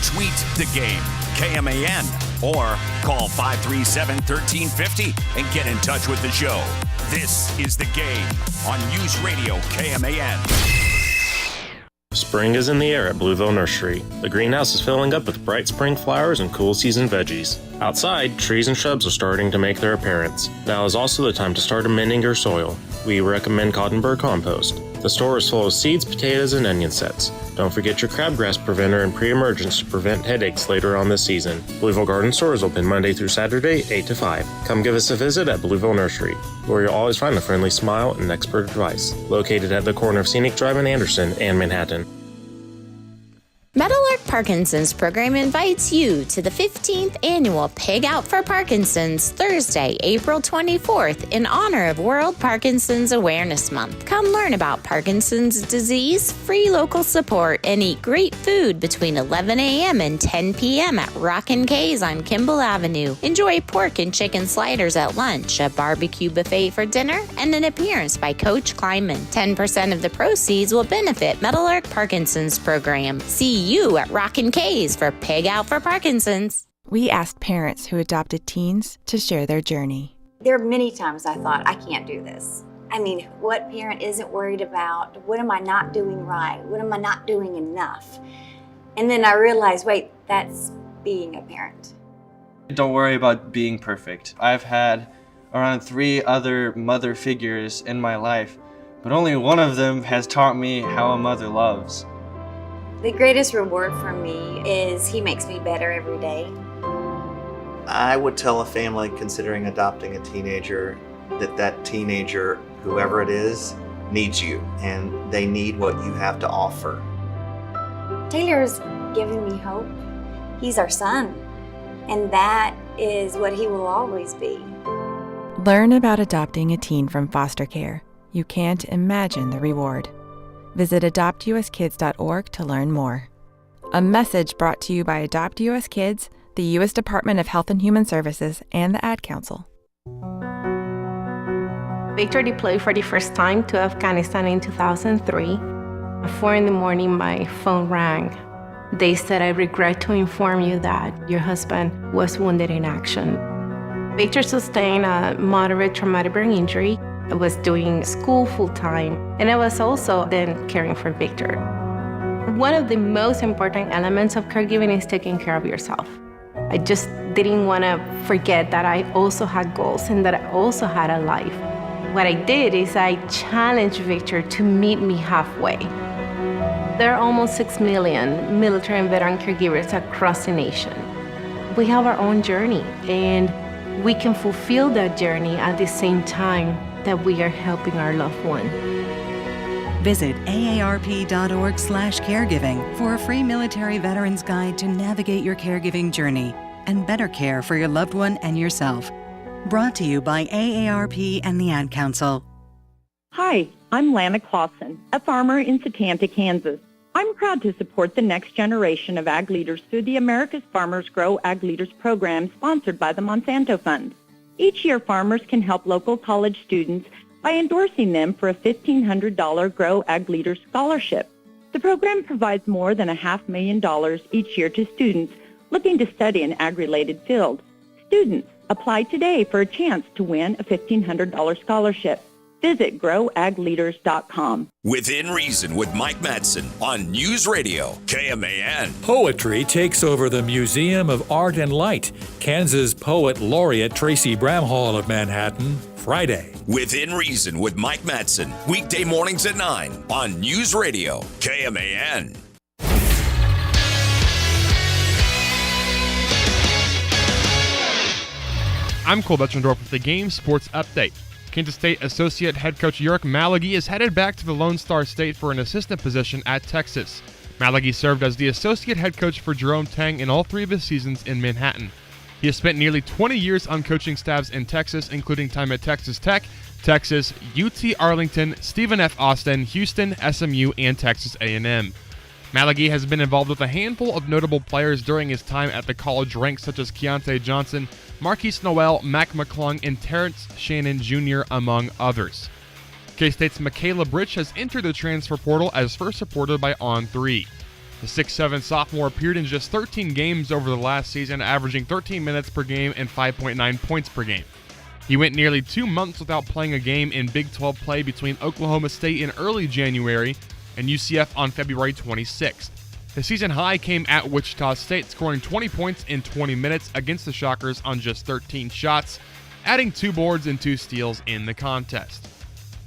Speaker 3: Tweet the game. KMAN or call 537-1350 and get in touch with the show. This is The Game on News Radio KMAN.
Speaker 9: Spring is in the air at Blueville Nursery. The greenhouse is filling up with bright spring flowers and cool season veggies. Outside, trees and shrubs are starting to make their appearance. Now is also the time to start amending your soil. We recommend Cottonburg compost. The store is full of seeds, potatoes, and onion sets. Don't forget your crabgrass preventer and pre-emergence to prevent headaches later on this season. Blueville Garden Store is open Monday through Saturday, 8 to 5. Come give us a visit at Blueville Nursery, where you'll always find a friendly smile and expert advice. Located at the corner of Scenic Drive in Anderson and Manhattan.
Speaker 10: Meadowlark Parkinson's program invites you to the 15th annual Pig Out for Parkinson's Thursday, April 24th in honor of World Parkinson's Awareness Month. Come learn about Parkinson's disease, free local support, and eat great food between 11 a.m. and 10 p.m. at Rockin' K's on Kimball Avenue. Enjoy pork and chicken sliders at lunch, a barbecue buffet for dinner, and an appearance by Coach Kleinman. 10% of the proceeds will benefit Meadowlark Parkinson's program. See you at Rockin' K's for Pig Out for Parkinson's.
Speaker 11: We asked parents who adopted teens to share their journey.
Speaker 12: There are many times I thought, I can't do this. I mean, what parent isn't worried about, what am I not doing right? What am I not doing enough? And then I realized, wait, that's being a parent.
Speaker 13: Don't worry about being perfect. I've had around 3 other mother figures in my life, but only one of them has taught me how a mother loves.
Speaker 12: The greatest reward for me is he makes me better every day.
Speaker 14: I would tell a family considering adopting a teenager that teenager, whoever it is, needs you, and they need what you have to offer.
Speaker 12: Taylor's giving me hope. He's our son, and that is what he will always be.
Speaker 11: Learn about adopting a teen from foster care. You can't imagine the reward. Visit adoptuskids.org to learn more. A message brought to you by Adopt US Kids, the U.S. Department of Health and Human Services, and the Ad Council.
Speaker 15: Victor deployed for the first time to Afghanistan in 2003. At 4 a.m, my phone rang. They said, "I regret to inform you that your husband was wounded in action." Victor sustained a moderate traumatic brain injury. I was doing school full-time, and I was also then caring for Victor. One of the most important elements of caregiving is taking care of yourself. I just didn't want to forget that I also had goals and that I also had a life. What I did is I challenged Victor to meet me halfway. There are almost 6 million military and veteran caregivers across the nation. We have our own journey, and we can fulfill that journey at the same time that we are helping our loved one.
Speaker 16: Visit aarp.org/caregiving for a free military veterans guide to navigate your caregiving journey and better care for your loved one and yourself. Brought to you by AARP and the Ad Council.
Speaker 29: Hi, I'm Lana Clausen, a farmer in Satanta, Kansas. I'm proud to support the next generation of ag leaders through the America's Farmers Grow Ag Leaders program sponsored by the Monsanto Fund. Each year, farmers can help local college students by endorsing them for a $1,500 Grow Ag Leaders scholarship. The program provides more than $500,000 each year to students looking to study an ag-related field. Students, apply today for a chance to win a $1,500 scholarship. Visit growagleaders.com.
Speaker 3: Within Reason with Mike Madsen on News Radio KMAN.
Speaker 30: Poetry takes over the Museum of Art and Light. Kansas Poet Laureate Tracy Bramhall of Manhattan, Friday.
Speaker 3: Within Reason with Mike Madsen, weekday mornings at 9 on News Radio KMAN.
Speaker 2: I'm Cole Betchendorf with the Game Sports Update. Kansas State Associate Head Coach Ulric Maligi is headed back to the Lone Star State for an assistant position at Texas. Maligi served as the associate head coach for Jerome Tang in all 3 of his seasons in Manhattan. He has spent nearly 20 years on coaching staffs in Texas, including time at Texas Tech, Texas, UT Arlington, Stephen F. Austin, Houston, SMU, and Texas A&M. Maligi has been involved with a handful of notable players during his time at the college ranks, such as Keontae Johnson, Marquise Noel, Mac McClung, and Terrence Shannon Jr., among others. K-State's Michaela Britch has entered the transfer portal as first reported by On3. The 6'7" sophomore appeared in just 13 games over the last season, averaging 13 minutes per game and 5.9 points per game. He went nearly 2 months without playing a game in Big 12 play between Oklahoma State in early January and UCF on February 26th. The season high came at Wichita State, scoring 20 points in 20 minutes against the Shockers on just 13 shots, adding 2 boards and 2 steals in the contest.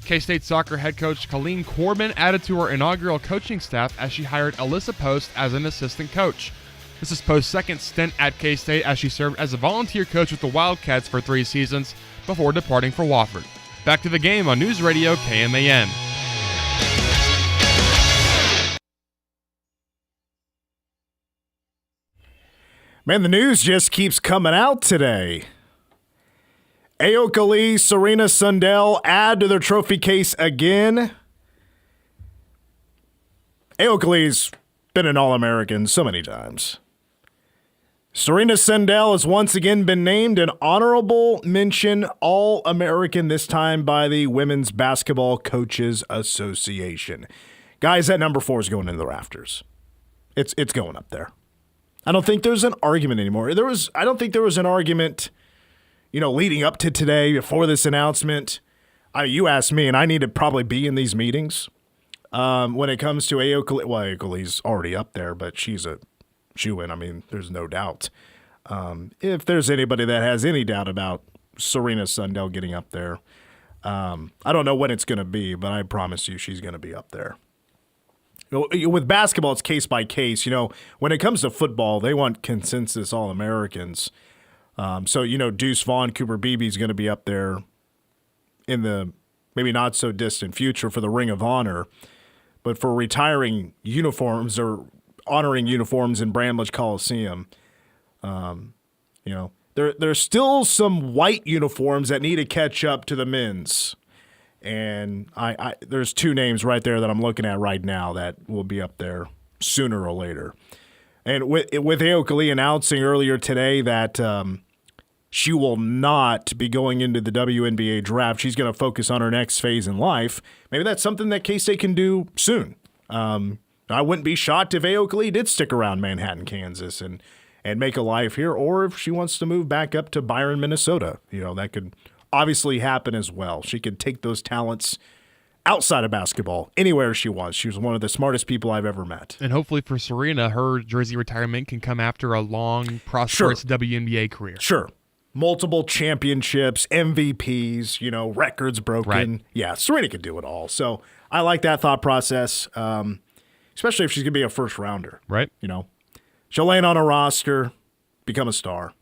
Speaker 2: K-State soccer head coach Colleen Corbin added to her inaugural coaching staff as she hired Alyssa Post as an assistant coach. This is Post's second stint at K-State, as she served as a volunteer coach with the Wildcats for 3 seasons before departing for Wofford. Back to the game on News Radio KMAN.
Speaker 1: Man, the news just keeps coming out today. Aoka Lee, Serena Sundell add to their trophy case again. Aoka Lee's been an All-American so many times. Serena Sundell has once again been named an honorable mention All-American, this time by the Women's Basketball Coaches Association. Guys, that number 4 is going in the rafters. It's going up there. I don't think there's an argument anymore. I don't think there was an argument, leading up to today before this announcement. You asked me, and I need to probably be in these meetings. When it comes to Aoka Lee, well, Aoka Lee's already up there, but she's a shoo-in. I mean, there's no doubt. If there's anybody that has any doubt about Serena Sundell getting up there, I don't know when it's going to be, but I promise you she's going to be up there. With basketball, it's case by case. When it comes to football, they want consensus All-Americans. So, Deuce Vaughn, Cooper Beebe is going to be up there in the maybe not so distant future for the Ring of Honor. But for retiring uniforms or honoring uniforms in Bramlage Coliseum, there's still some white uniforms that need to catch up to the men's. And there's 2 names right there that I'm looking at right now that will be up there sooner or later. And with Aoka Lee announcing earlier today that she will not be going into the WNBA draft, she's going to focus on her next phase in life. Maybe that's something that K-State can do soon. I wouldn't be shocked if Aoka Lee did stick around Manhattan, Kansas, and make a life here, or if she wants to move back up to Byron, Minnesota. That could obviously happen as well. She could take those talents outside of basketball anywhere she wants. She was one of the smartest people I've ever met.
Speaker 2: And hopefully for Serena, her jersey retirement can come after a long, prosperous WNBA career.
Speaker 1: Sure. Multiple championships, MVPs, records broken.
Speaker 2: Right.
Speaker 1: Yeah, Serena could do it all. So I like that thought process, especially if she's going to be a first rounder.
Speaker 2: Right.
Speaker 1: She'll land on a roster, become a star.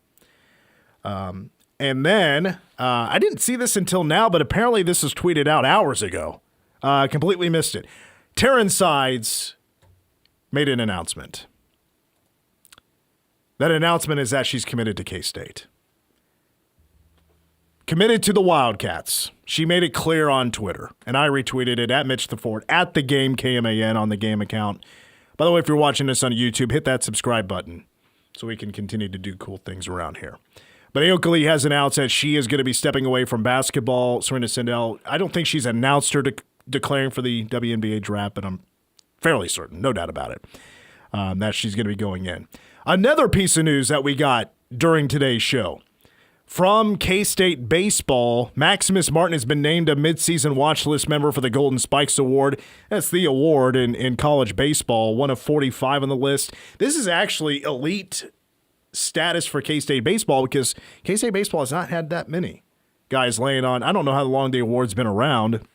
Speaker 1: And then, I didn't see this until now, but apparently this was tweeted out hours ago. Completely missed it. Taryn Sides made an announcement. That announcement is that she's committed to K-State. Committed to the Wildcats. She made it clear on Twitter, and I retweeted it at Mitch the Fort, at the Game KMAN on the Game account. By the way, if you're watching this on YouTube, hit that subscribe button so we can continue to do cool things around here. But Aoka Lee has announced that she is going to be stepping away from basketball. Serena Sundell, I don't think she's announced her declaring for the WNBA draft, but I'm fairly certain, no doubt about it, that she's going to be going in. Another piece of news that we got during today's show. From K-State Baseball, Maximus Martin has been named a midseason watch list member for the Golden Spikes Award. That's the award in college baseball, one of 45 on the list. This is actually elite status for K-State baseball because K-State baseball has not had that many guys laying on. I don't know how long the award's been around,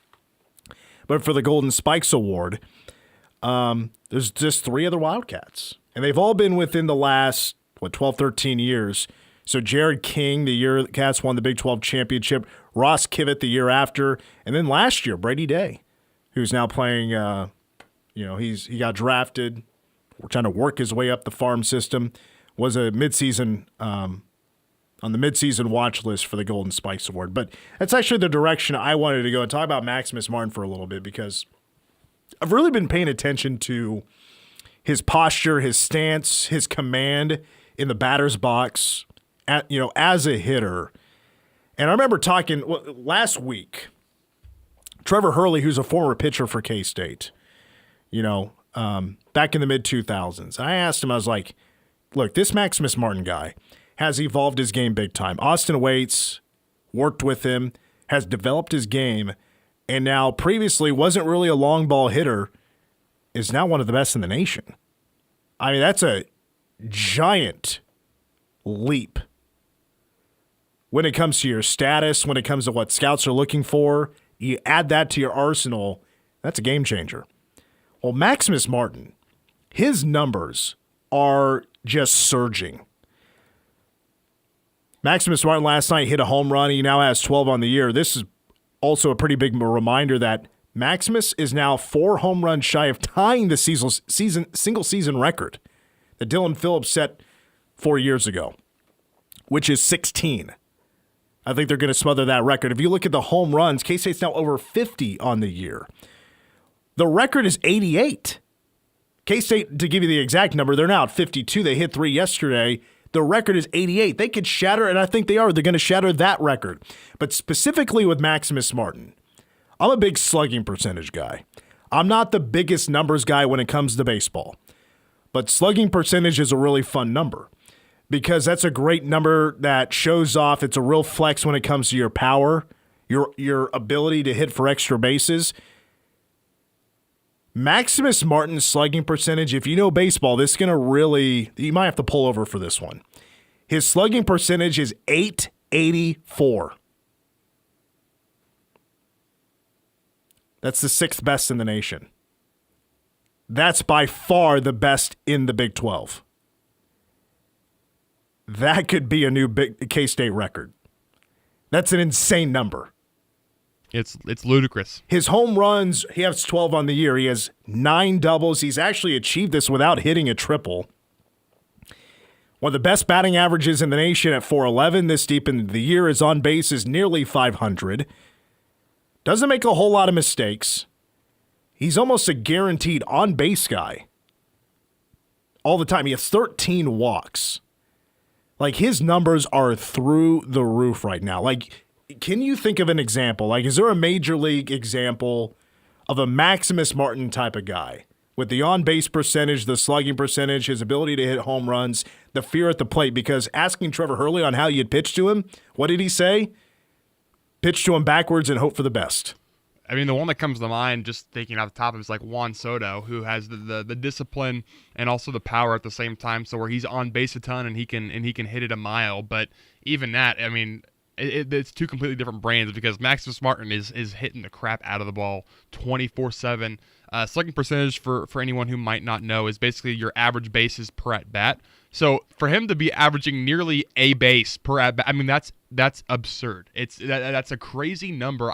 Speaker 1: but for the Golden Spikes Award, there's just 3 other Wildcats. And they've all been within the last, 12, 13 years. So Jared King, the year the Cats won the Big 12 championship, Ross Kivett the year after, and then last year, Brady Day, who's now playing, he got drafted, trying to work his way up the farm system, was a midseason on the midseason watch list for the Golden Spikes Award. But that's actually the direction I wanted to go and talk about Maximus Martin for a little bit because I've really been paying attention to his posture, his stance, his command in the batter's box, as a hitter. And I remember talking last week, Trevor Hurley, who's a former pitcher for K-State, back back in the mid-2000s. I asked him, I was like, look, this Maximus Martin guy has evolved his game big time. Austin Waits worked with him, has developed his game, and now previously wasn't really a long ball hitter, is now one of the best in the nation. I mean, that's a giant leap when it comes to your status, when it comes to what scouts are looking for. You add that to your arsenal, that's a game changer. Well, Maximus Martin, his numbers are just surging. Maximus Martin last night hit a home run. He now has 12 on the year. This is also a pretty big reminder that Maximus is now 4 home runs shy of tying the single season record that Dylan Phillips set 4 years ago, which is 16. I think they're going to smother that record. If you look at the home runs, K-State's now over 50 on the year. The record is 88. K-State, to give you the exact number, they're now at 52. They hit 3 yesterday. The record is 88. They could shatter, and I think they are. They're going to shatter that record. But specifically with Maximus Martin, I'm a big slugging percentage guy. I'm not the biggest numbers guy when it comes to baseball. But slugging percentage is a really fun number because that's a great number that shows off. It's a real flex when it comes to your power, your ability to hit for extra bases. Maximus Martin's slugging percentage, if you know baseball, this is going to really, you might have to pull over for this one. His slugging percentage is .884. That's the 6th best in the nation. That's by far the best in the Big 12. That could be a new big K-State record. That's an insane number.
Speaker 2: It's ludicrous.
Speaker 1: His home runs, he has 12 on the year. He has 9 doubles. He's actually achieved this without hitting a triple. One of the best batting averages in the nation at .411 this deep into the year. His on base is nearly .500. Doesn't make a whole lot of mistakes. He's almost a guaranteed on-base guy. All the time. He has 13 walks. Like, his numbers are through the roof right now. Like, can you think of an example? Like, is there a major league example of a Maximus Martin type of guy with the on-base percentage, the slugging percentage, his ability to hit home runs, the fear at the plate? Because asking Trevor Hurley on how you'd pitch to him, what did he say? Pitch to him backwards and hope for the best.
Speaker 2: I mean, the one that comes to mind, just thinking off the top of it, is like Juan Soto, who has the discipline and also the power at the same time. So where he's on base a ton and he can hit it a mile. But even that, I mean, it's two completely different brands because Maximus Martin is hitting the crap out of the ball 24/7. Slugging percentage for anyone who might not know is basically your average bases per at bat. So for him to be averaging nearly a base per at bat, I mean that's absurd. That's a crazy number.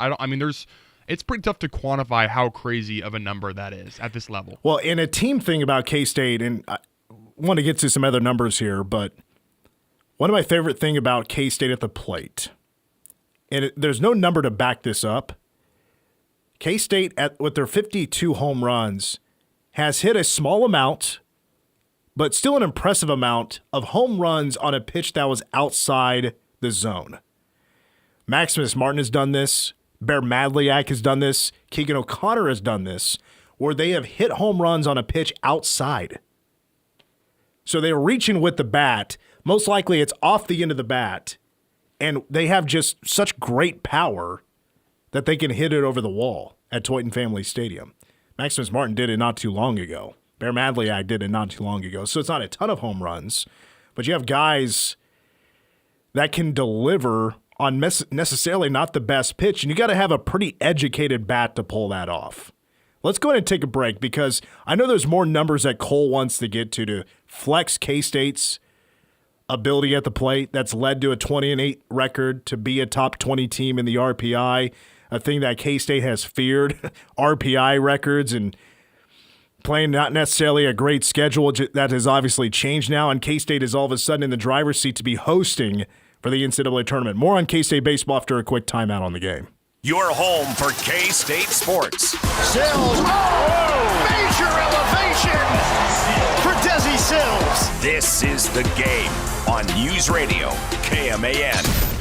Speaker 2: It's pretty tough to quantify how crazy of a number that is at this level.
Speaker 1: Well, in a team thing about K-State, and I want to get to some other numbers here, but one of my favorite thing about K-State at the plate, and there's no number to back this up, K-State, with their 52 home runs, has hit a small amount, but still an impressive amount of home runs on a pitch that was outside the zone. Maximus Martin has done this. Bear Madliak has done this. Keegan O'Connor has done this, where they have hit home runs on a pitch outside. So they're reaching with the bat. Most likely it's off the end of the bat, and they have just such great power that they can hit it over the wall at Toyton Family Stadium. Maximus Martin did it not too long ago. Bear Madliak did it not too long ago. So it's not a ton of home runs, but you have guys that can deliver on necessarily not the best pitch, and you got to have a pretty educated bat to pull that off. Let's go ahead and take a break because I know there's more numbers that Cole wants to get to flex K-State's ability at the plate. That's led to a 20-8 record to be a top 20 team in the RPI, a thing that K-State has feared, RPI records, and playing not necessarily a great schedule. That has obviously changed now, and K-State is all of a sudden in the driver's seat to be hosting for the NCAA tournament. More on K-State baseball after a quick timeout on the game.
Speaker 3: Your home for K-State sports.
Speaker 17: Sills. Oh! Major elevation for Desi Sills.
Speaker 3: This is The Game on News Radio KMAN.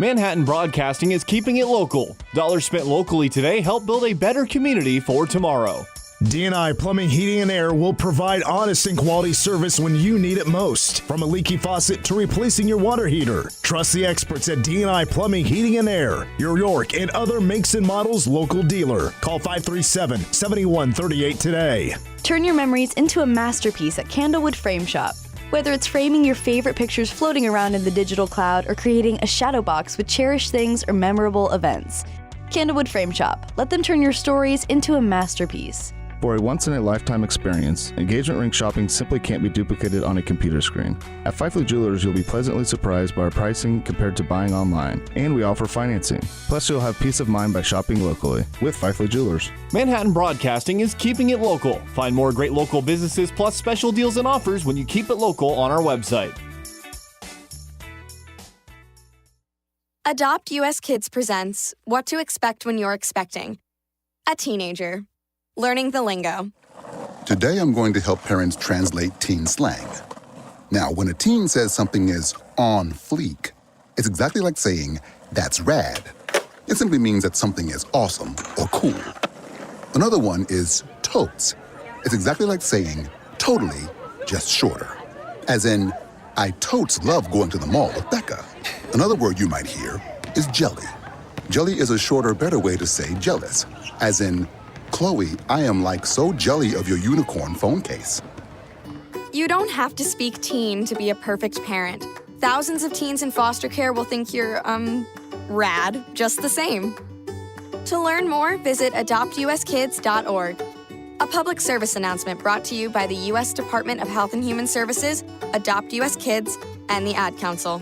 Speaker 21: Manhattan Broadcasting is keeping it local. Dollars spent locally today help build a better community for tomorrow.
Speaker 1: D&I Plumbing, Heating, and Air will provide honest and quality service when you need it most. From a leaky faucet to replacing your water heater. Trust the experts at D&I Plumbing, Heating, and Air, your York and other makes and models local dealer. Call 537-7138 today.
Speaker 4: Turn your memories into a masterpiece at Candlewood Frame Shop. Whether it's framing your favorite pictures floating around in the digital cloud or creating a shadow box with cherished things or memorable events. Candlewood Frame Shop. Let them turn your stories into a masterpiece.
Speaker 18: For a once-in-a-lifetime experience, engagement ring shopping simply can't be duplicated on a computer screen. At Fifely Jewelers, you'll be pleasantly surprised by our pricing compared to buying online, and we offer financing. Plus, you'll have peace of mind by shopping locally with Fifely Jewelers.
Speaker 21: Manhattan Broadcasting is keeping it local. Find more great local businesses plus special deals and offers when you keep it local on our website.
Speaker 19: Adopt US Kids presents What to Expect When You're Expecting. A teenager. Learning the lingo.
Speaker 20: Today I'm going to help parents translate teen slang. Now, when a teen says something is on fleek, it's exactly like saying, that's rad. It simply means that something is awesome or cool. Another one is totes. It's exactly like saying, totally, just shorter. As in, I totes love going to the mall with Becca. Another word you might hear is jelly. Jelly is a shorter, better way to say jealous. As in, Chloe, I am like so jelly of your unicorn phone case.
Speaker 19: You don't have to speak teen to be a perfect parent. Thousands of teens in foster care will think you're, rad, just the same. To learn more, visit adoptuskids.org. A public service announcement brought to you by the U.S. Department of Health and Human Services, Adopt U.S. Kids, and the Ad Council.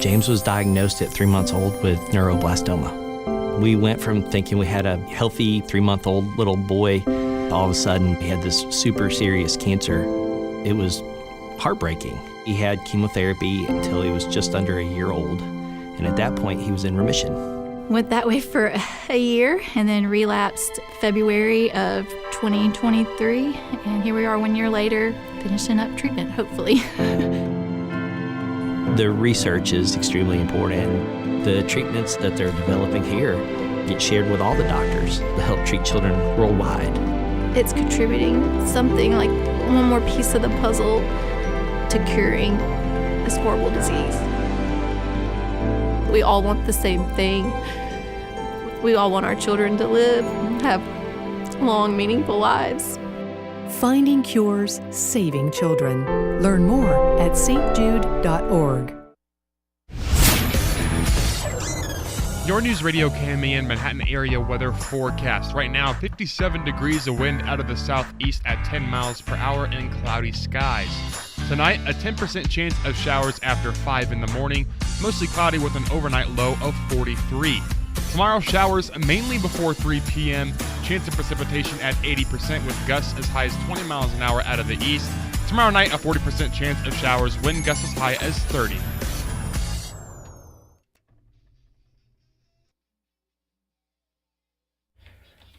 Speaker 22: James was diagnosed at 3 months old with neuroblastoma. We went from thinking we had a healthy 3-month-old little boy, all of a sudden he had this super serious cancer. It was heartbreaking. He had chemotherapy until he was just under a year old, and at that point he was in remission.
Speaker 23: Went that way for a year and then relapsed February of 2023, and here we are 1 year later, finishing up treatment, hopefully.
Speaker 22: The research is extremely important. The treatments that they're developing here get shared with all the doctors to help treat children worldwide.
Speaker 23: It's contributing something like one more piece of the puzzle to curing this horrible disease. We all want the same thing. We all want our children to live, have long, meaningful lives.
Speaker 24: Finding cures, saving children. Learn more at stjude.org.
Speaker 2: Your News Radio KMAN Manhattan area weather forecast. Right now, 57 degrees of wind out of the southeast at 10 miles per hour and cloudy skies. Tonight, a 10% chance of showers after 5 in the morning, mostly cloudy with an overnight low of 43. Tomorrow, showers mainly before 3 p.m., chance of precipitation at 80% with gusts as high as 20 miles an hour out of the east. Tomorrow night, a 40% chance of showers, wind gusts as high as 30.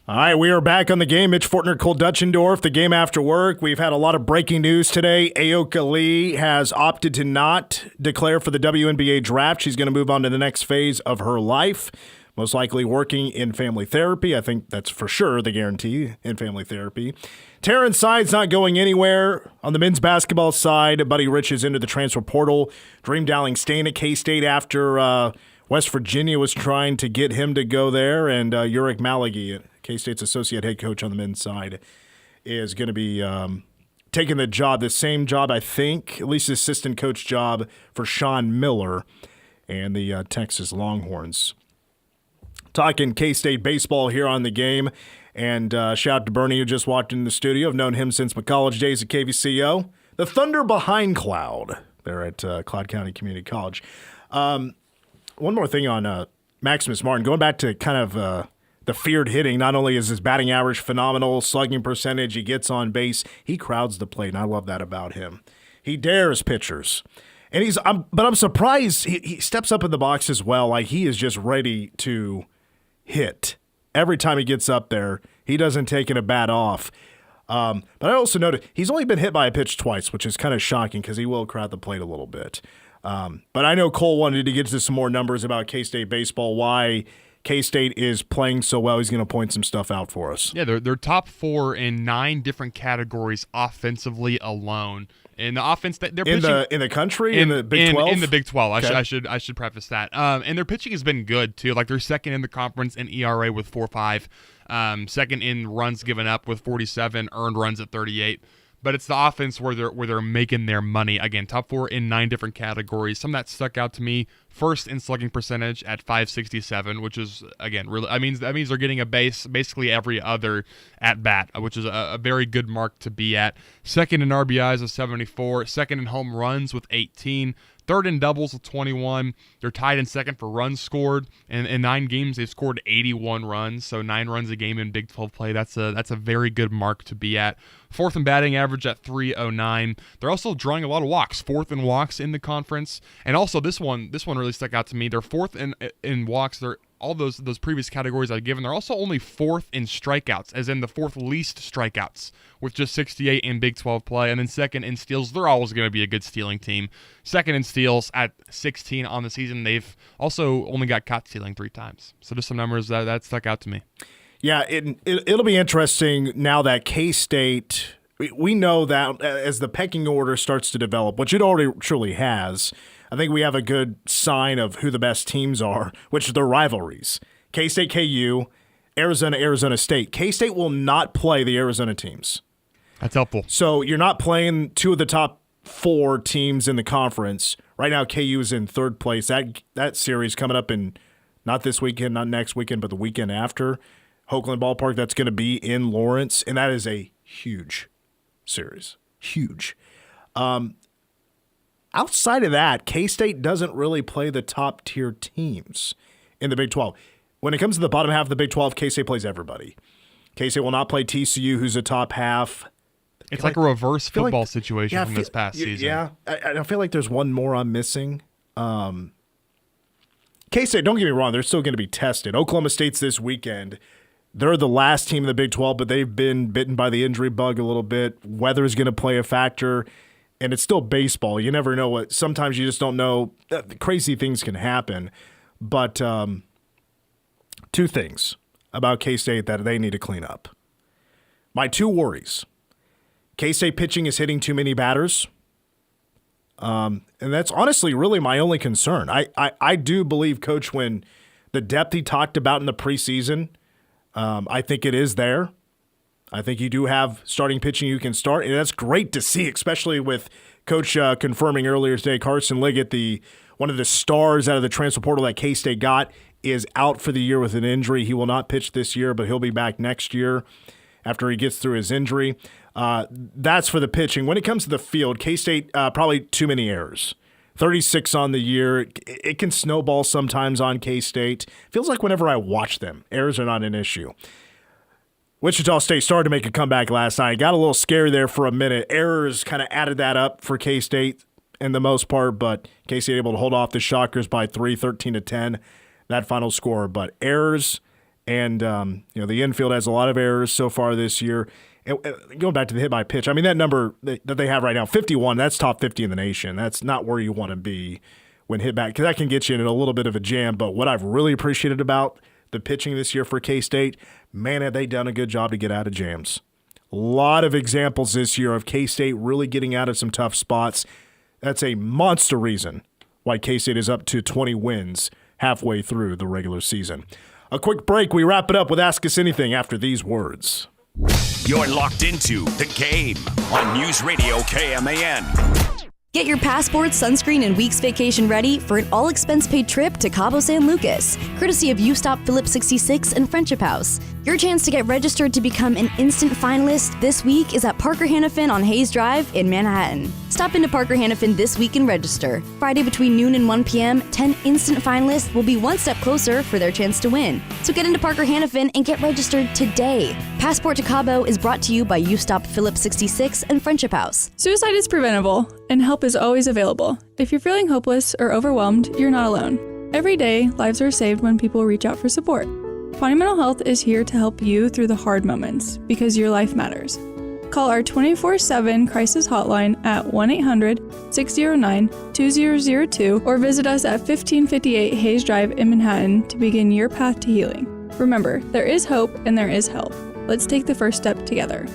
Speaker 1: All right, we are back on the game. Mitch Fortner, Cole Dutchendorf, the game after work. We've had a lot of breaking news today. Aoka Lee has opted to not declare for the WNBA draft. She's going to move on to the next phase of her life, most likely working in family therapy. I think that's for sure the guarantee in family therapy. Terrence Side's not going anywhere. On the men's basketball side, Buddy Rich is into the transfer portal. Dream Dowling staying at K-State after West Virginia was trying to get him to go there, and Ulric Maligi, K-State's associate head coach on the men's side, is going to be taking the job, the same job, I think, at least assistant coach job for Sean Miller and the Texas Longhorns. Talking K-State baseball here on the game, and shout out to Bernie who just walked in the studio. I've known him since my college days at KVCO. The Thunder behind Cloud there at Cloud County Community College. One more thing on Maximus Martin, going back to kind of the feared hitting. Not only is his batting average phenomenal, slugging percentage, he gets on base, he crowds the plate, and I love that about him. He dares pitchers. And but I'm surprised he steps up in the box as well. Like, he is just ready to hit. Every time he gets up there, he doesn't take it a bat off. But I also noted he's only been hit by a pitch twice, which is kind of shocking because he will crowd the plate a little bit. But I know Cole wanted to get to some more numbers about K-State baseball, why K-State is playing so well, he's going to point some stuff out for us.
Speaker 2: Yeah, they're top 4 in 9 different categories offensively alone. In the offense, they're pitching
Speaker 1: in the country, in the Big 12.
Speaker 2: In the Big 12,
Speaker 1: okay.
Speaker 2: I should preface that. And their pitching has been good too. Like they're second in the conference in ERA with 4.5, second in runs given up with 47, earned runs at 38. But it's the offense where they're making their money. Again, top 4 in 9 different categories. Some that stuck out to me: first in slugging percentage at 567, which is again really that means they're getting a base basically every other at bat, which is a very good mark to be at. Second in RBIs with 74, second in home runs with 18. Third in doubles with 21. They're tied in second for runs scored. And in 9 games, they've scored 81 runs. So 9 runs a game in Big 12 play. That's a very good mark to be at. Fourth in batting average at 309. They're also drawing a lot of walks. Fourth in walks in the conference. And also this one really stuck out to me. They're fourth in walks. They're all those previous categories I've given. They're also only fourth in strikeouts, as in the fourth least strikeouts, with just 68 in Big 12 play. And then second in steals. They're always going to be a good stealing team. Second in steals at 16 on the season. They've also only got caught stealing 3 times. So just some numbers that stuck out to me.
Speaker 1: Yeah, it'll be interesting now that K-State, we know that as the pecking order starts to develop, which it already truly has, I think we have a good sign of who the best teams are, which are their rivalries. K-State, KU, Arizona, Arizona State. K-State will not play the Arizona teams.
Speaker 2: That's helpful.
Speaker 1: So you're not playing 2 of the top 4 teams in the conference. Right now, KU is in 3rd place. That series coming up in not this weekend, not next weekend, but the weekend after. Hoagland Ballpark, that's going to be in Lawrence, and that is a huge series. Huge. Outside of that, K-State doesn't really play the top-tier teams in the Big 12. When it comes to the bottom half of the Big 12, K-State plays everybody. K-State will not play TCU, who's a top half.
Speaker 2: It's like a reverse football situation from this past season.
Speaker 1: Yeah, I feel like there's one more I'm missing. K-State, don't get me wrong, they're still going to be tested. Oklahoma State's this weekend. They're the last team in the Big 12, but they've been bitten by the injury bug a little bit. Weather's going to play a factor, and it's still baseball. You never know what. Sometimes you just don't know. Crazy things can happen. But 2 things about K-State that they need to clean up. My 2 worries. K-State pitching is hitting too many batters. And that's honestly really my only concern. I do believe Coach Wynn, the depth he talked about in the preseason, I think it is there. I think you do have starting pitching you can start, and that's great to see, especially with Coach confirming earlier today, Carson Liggett, one of the stars out of the transfer portal that K-State got, is out for the year with an injury. He will not pitch this year, but he'll be back next year after he gets through his injury. That's for the pitching. When it comes to the field, K-State, probably too many errors. 36 on the year. It can snowball sometimes on K-State. Feels like whenever I watch them, errors are not an issue. Wichita State started to make a comeback last night. Got a little scary there for a minute. Errors kind of added that up for K-State in the most part, but K-State able to hold off the Shockers by 3, 13-10, that final score. But errors, and the infield has a lot of errors so far this year. And going back to the hit by pitch, I mean, that number that they have right now, 51, that's top 50 in the nation. That's not where you want to be when hit back, because that can get you in a little bit of a jam. But what I've really appreciated about the pitching this year for K-State, man, have they done a good job to get out of jams. A lot of examples this year of K-State really getting out of some tough spots. That's a monster reason why K-State is up to 20 wins halfway through the regular season. A quick break. We wrap it up with Ask Us Anything after these words.
Speaker 3: You're locked into The Game on News Radio KMAN.
Speaker 4: Get your passport, sunscreen, and week's vacation ready for an all-expense-paid trip to Cabo San Lucas, courtesy of U-Stop Phillips 66 and Friendship House. Your chance to get registered to become an instant finalist this week is at Parker Hannafin on Hayes Drive in Manhattan. Stop into Parker Hannafin this week and register. Friday between noon and 1 p.m., 10 instant finalists will be one step closer for their chance to win. So get into Parker Hannafin and get registered today. Passport to Cabo is brought to you by U-Stop Phillips 66 and Friendship House.
Speaker 5: Suicide is preventable, and help is always available. If you're feeling hopeless or overwhelmed, you're not alone. Every day, lives are saved when people reach out for support. Pawnee Mental Health is here to help you through the hard moments, because your life matters. Call our 24/7 crisis hotline at 1-800-609-2002 or visit us at 1558 Hayes Drive in Manhattan to begin your path to healing. Remember, there is hope and there is help. Let's take the first step together.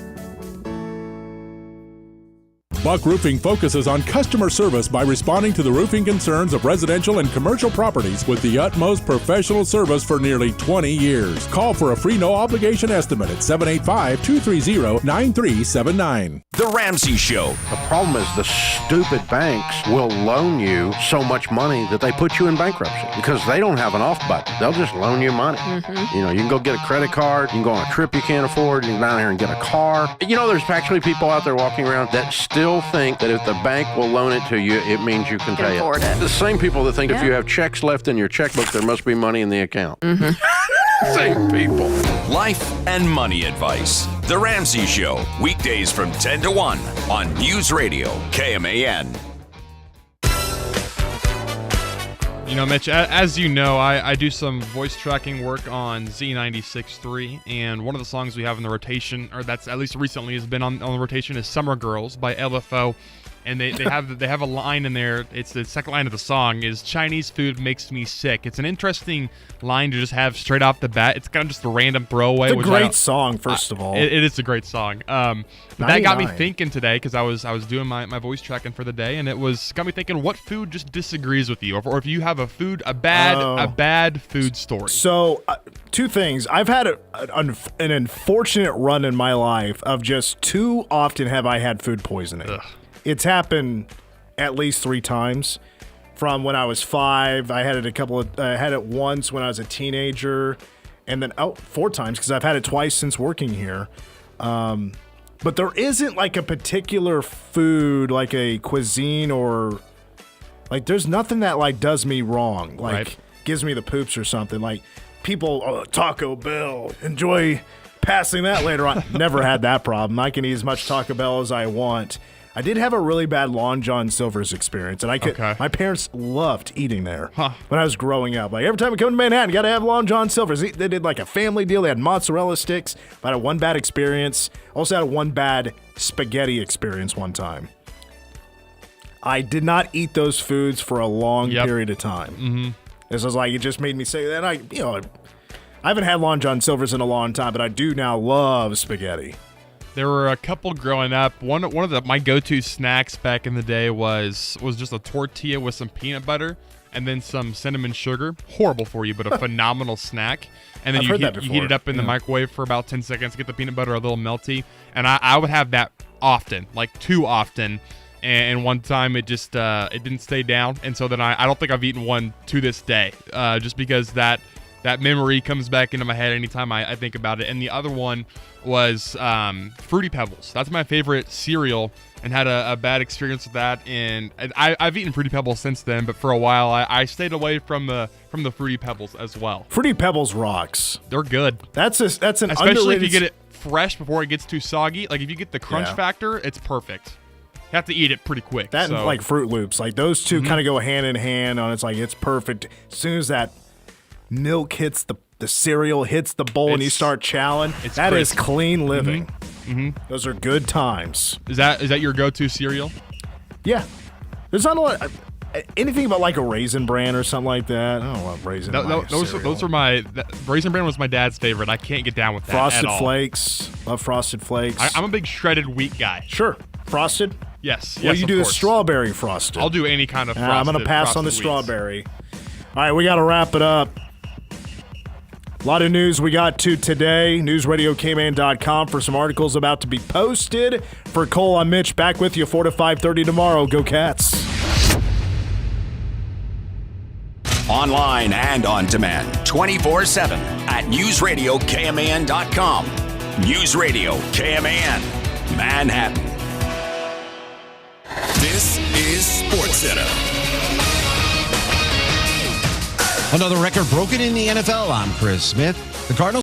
Speaker 6: Buck Roofing focuses on customer service by responding to the roofing concerns of residential and commercial properties with the utmost professional service for nearly 20 years. Call for a free no-obligation estimate at 785-230-9379.
Speaker 3: The Ramsey Show.
Speaker 7: The problem is the stupid banks will loan you so much money that they put you in bankruptcy because they don't have an off button. They'll just loan you money. You know, you can go get a credit card, you can go on a trip you can't afford, you can go down here and get a car. You know, there's actually people out there walking around that still think that if the bank will loan it to you, it means you can pay it. The same people that think if you have checks left in your checkbook, there must be money in the account. Same people.
Speaker 3: Life and money advice. The Ramsey Show. Weekdays from 10 to 1 on News Radio KMAN.
Speaker 2: You know, Mitch, as you know, I do some voice tracking work on Z96.3, and one of the songs we have in the rotation, or that's at least recently has been on the rotation, is Summer Girls by LFO. And they have a line in there. It's the second line of the song is Chinese food makes me sick. It's an interesting line to just have straight off the bat. It's kind of just a random throwaway.
Speaker 1: It's a great song, first of all.
Speaker 2: It is a great song. That got me thinking today because I was doing my voice tracking for the day, and got me thinking what food just disagrees with you, or if you have a bad food story.
Speaker 1: So, two things. I've had an unfortunate run in my life of just too often have I had food poisoning.
Speaker 2: Ugh.
Speaker 1: It's happened at least 3 times. From when I was 5, I had it I had it once when I was a teenager, and then 4 times because I've had it twice since working here. But there isn't like a particular food, like a cuisine, or like there's nothing that like does me wrong, like gives me the poops or something. Like people, Taco Bell, enjoy passing that later on. Never had that problem. I can eat as much Taco Bell as I want. I did have a really bad Long John Silver's experience, and my parents loved eating there when I was growing up. Like every time we come to Manhattan, you got to have Long John Silver's. They did like a family deal. They had mozzarella sticks. I had one bad experience. Also had one bad spaghetti experience one time. I did not eat those foods for a long period of time. Mm-hmm. This was like, it just made me say that. I haven't had Long John Silver's in a long time, but I do now love spaghetti.
Speaker 2: There were a couple growing up. One of my go-to snacks back in the day was just a tortilla with some peanut butter and then some cinnamon sugar. Horrible for you, but a phenomenal snack. And then you heat it up in the microwave for about 10 seconds to get the peanut butter a little melty. And I would have that often, like too often. And one time it just it didn't stay down, and so then I don't think I've eaten one to this day, just because that memory comes back into my head anytime I think about it. And the other one was Fruity Pebbles. That's my favorite cereal, and had a bad experience with that. And I've eaten Fruity Pebbles since then, but for a while I stayed away from the Fruity Pebbles as well.
Speaker 1: Fruity Pebbles rocks.
Speaker 2: They're good.
Speaker 1: That's an
Speaker 2: especially
Speaker 1: underrated...
Speaker 2: if you get it fresh before it gets too soggy. Like if you get the crunch factor, it's perfect. You have to eat it pretty quick.
Speaker 1: That and like Fruit Loops, like those two kind of go hand in hand on. It's like it's perfect. As soon as that milk hits the cereal hits the bowl and you start chowing, that is clean living. Mm-hmm. Those are good times.
Speaker 2: Is that your go-to cereal?
Speaker 1: Yeah. There's not a lot. Anything about like a Raisin Bran or something like that. I don't love Raisin Bran.
Speaker 2: Those are Raisin Bran was my dad's favorite. I can't get down with that.
Speaker 1: Frosted Flakes. Love Frosted Flakes.
Speaker 2: I'm a big shredded wheat guy.
Speaker 1: Sure. Frosted?
Speaker 2: Yes.
Speaker 1: Well, you do
Speaker 2: the
Speaker 1: strawberry frosted.
Speaker 2: I'll do any kind of frosted.
Speaker 1: I'm going to pass on the strawberry. All right, we got to wrap it up. A lot of news we got to today. NewsRadioKman.com for some articles about to be posted. For Cole, I'm Mitch. Back with you 4 to 5:30 tomorrow. Go Cats.
Speaker 3: Online and on demand 24/7 at NewsRadioKman.com. News Radio KMAN, Manhattan. This is SportsCenter.
Speaker 8: Another record broken in the NFL. I'm Chris Smith. The Cardinals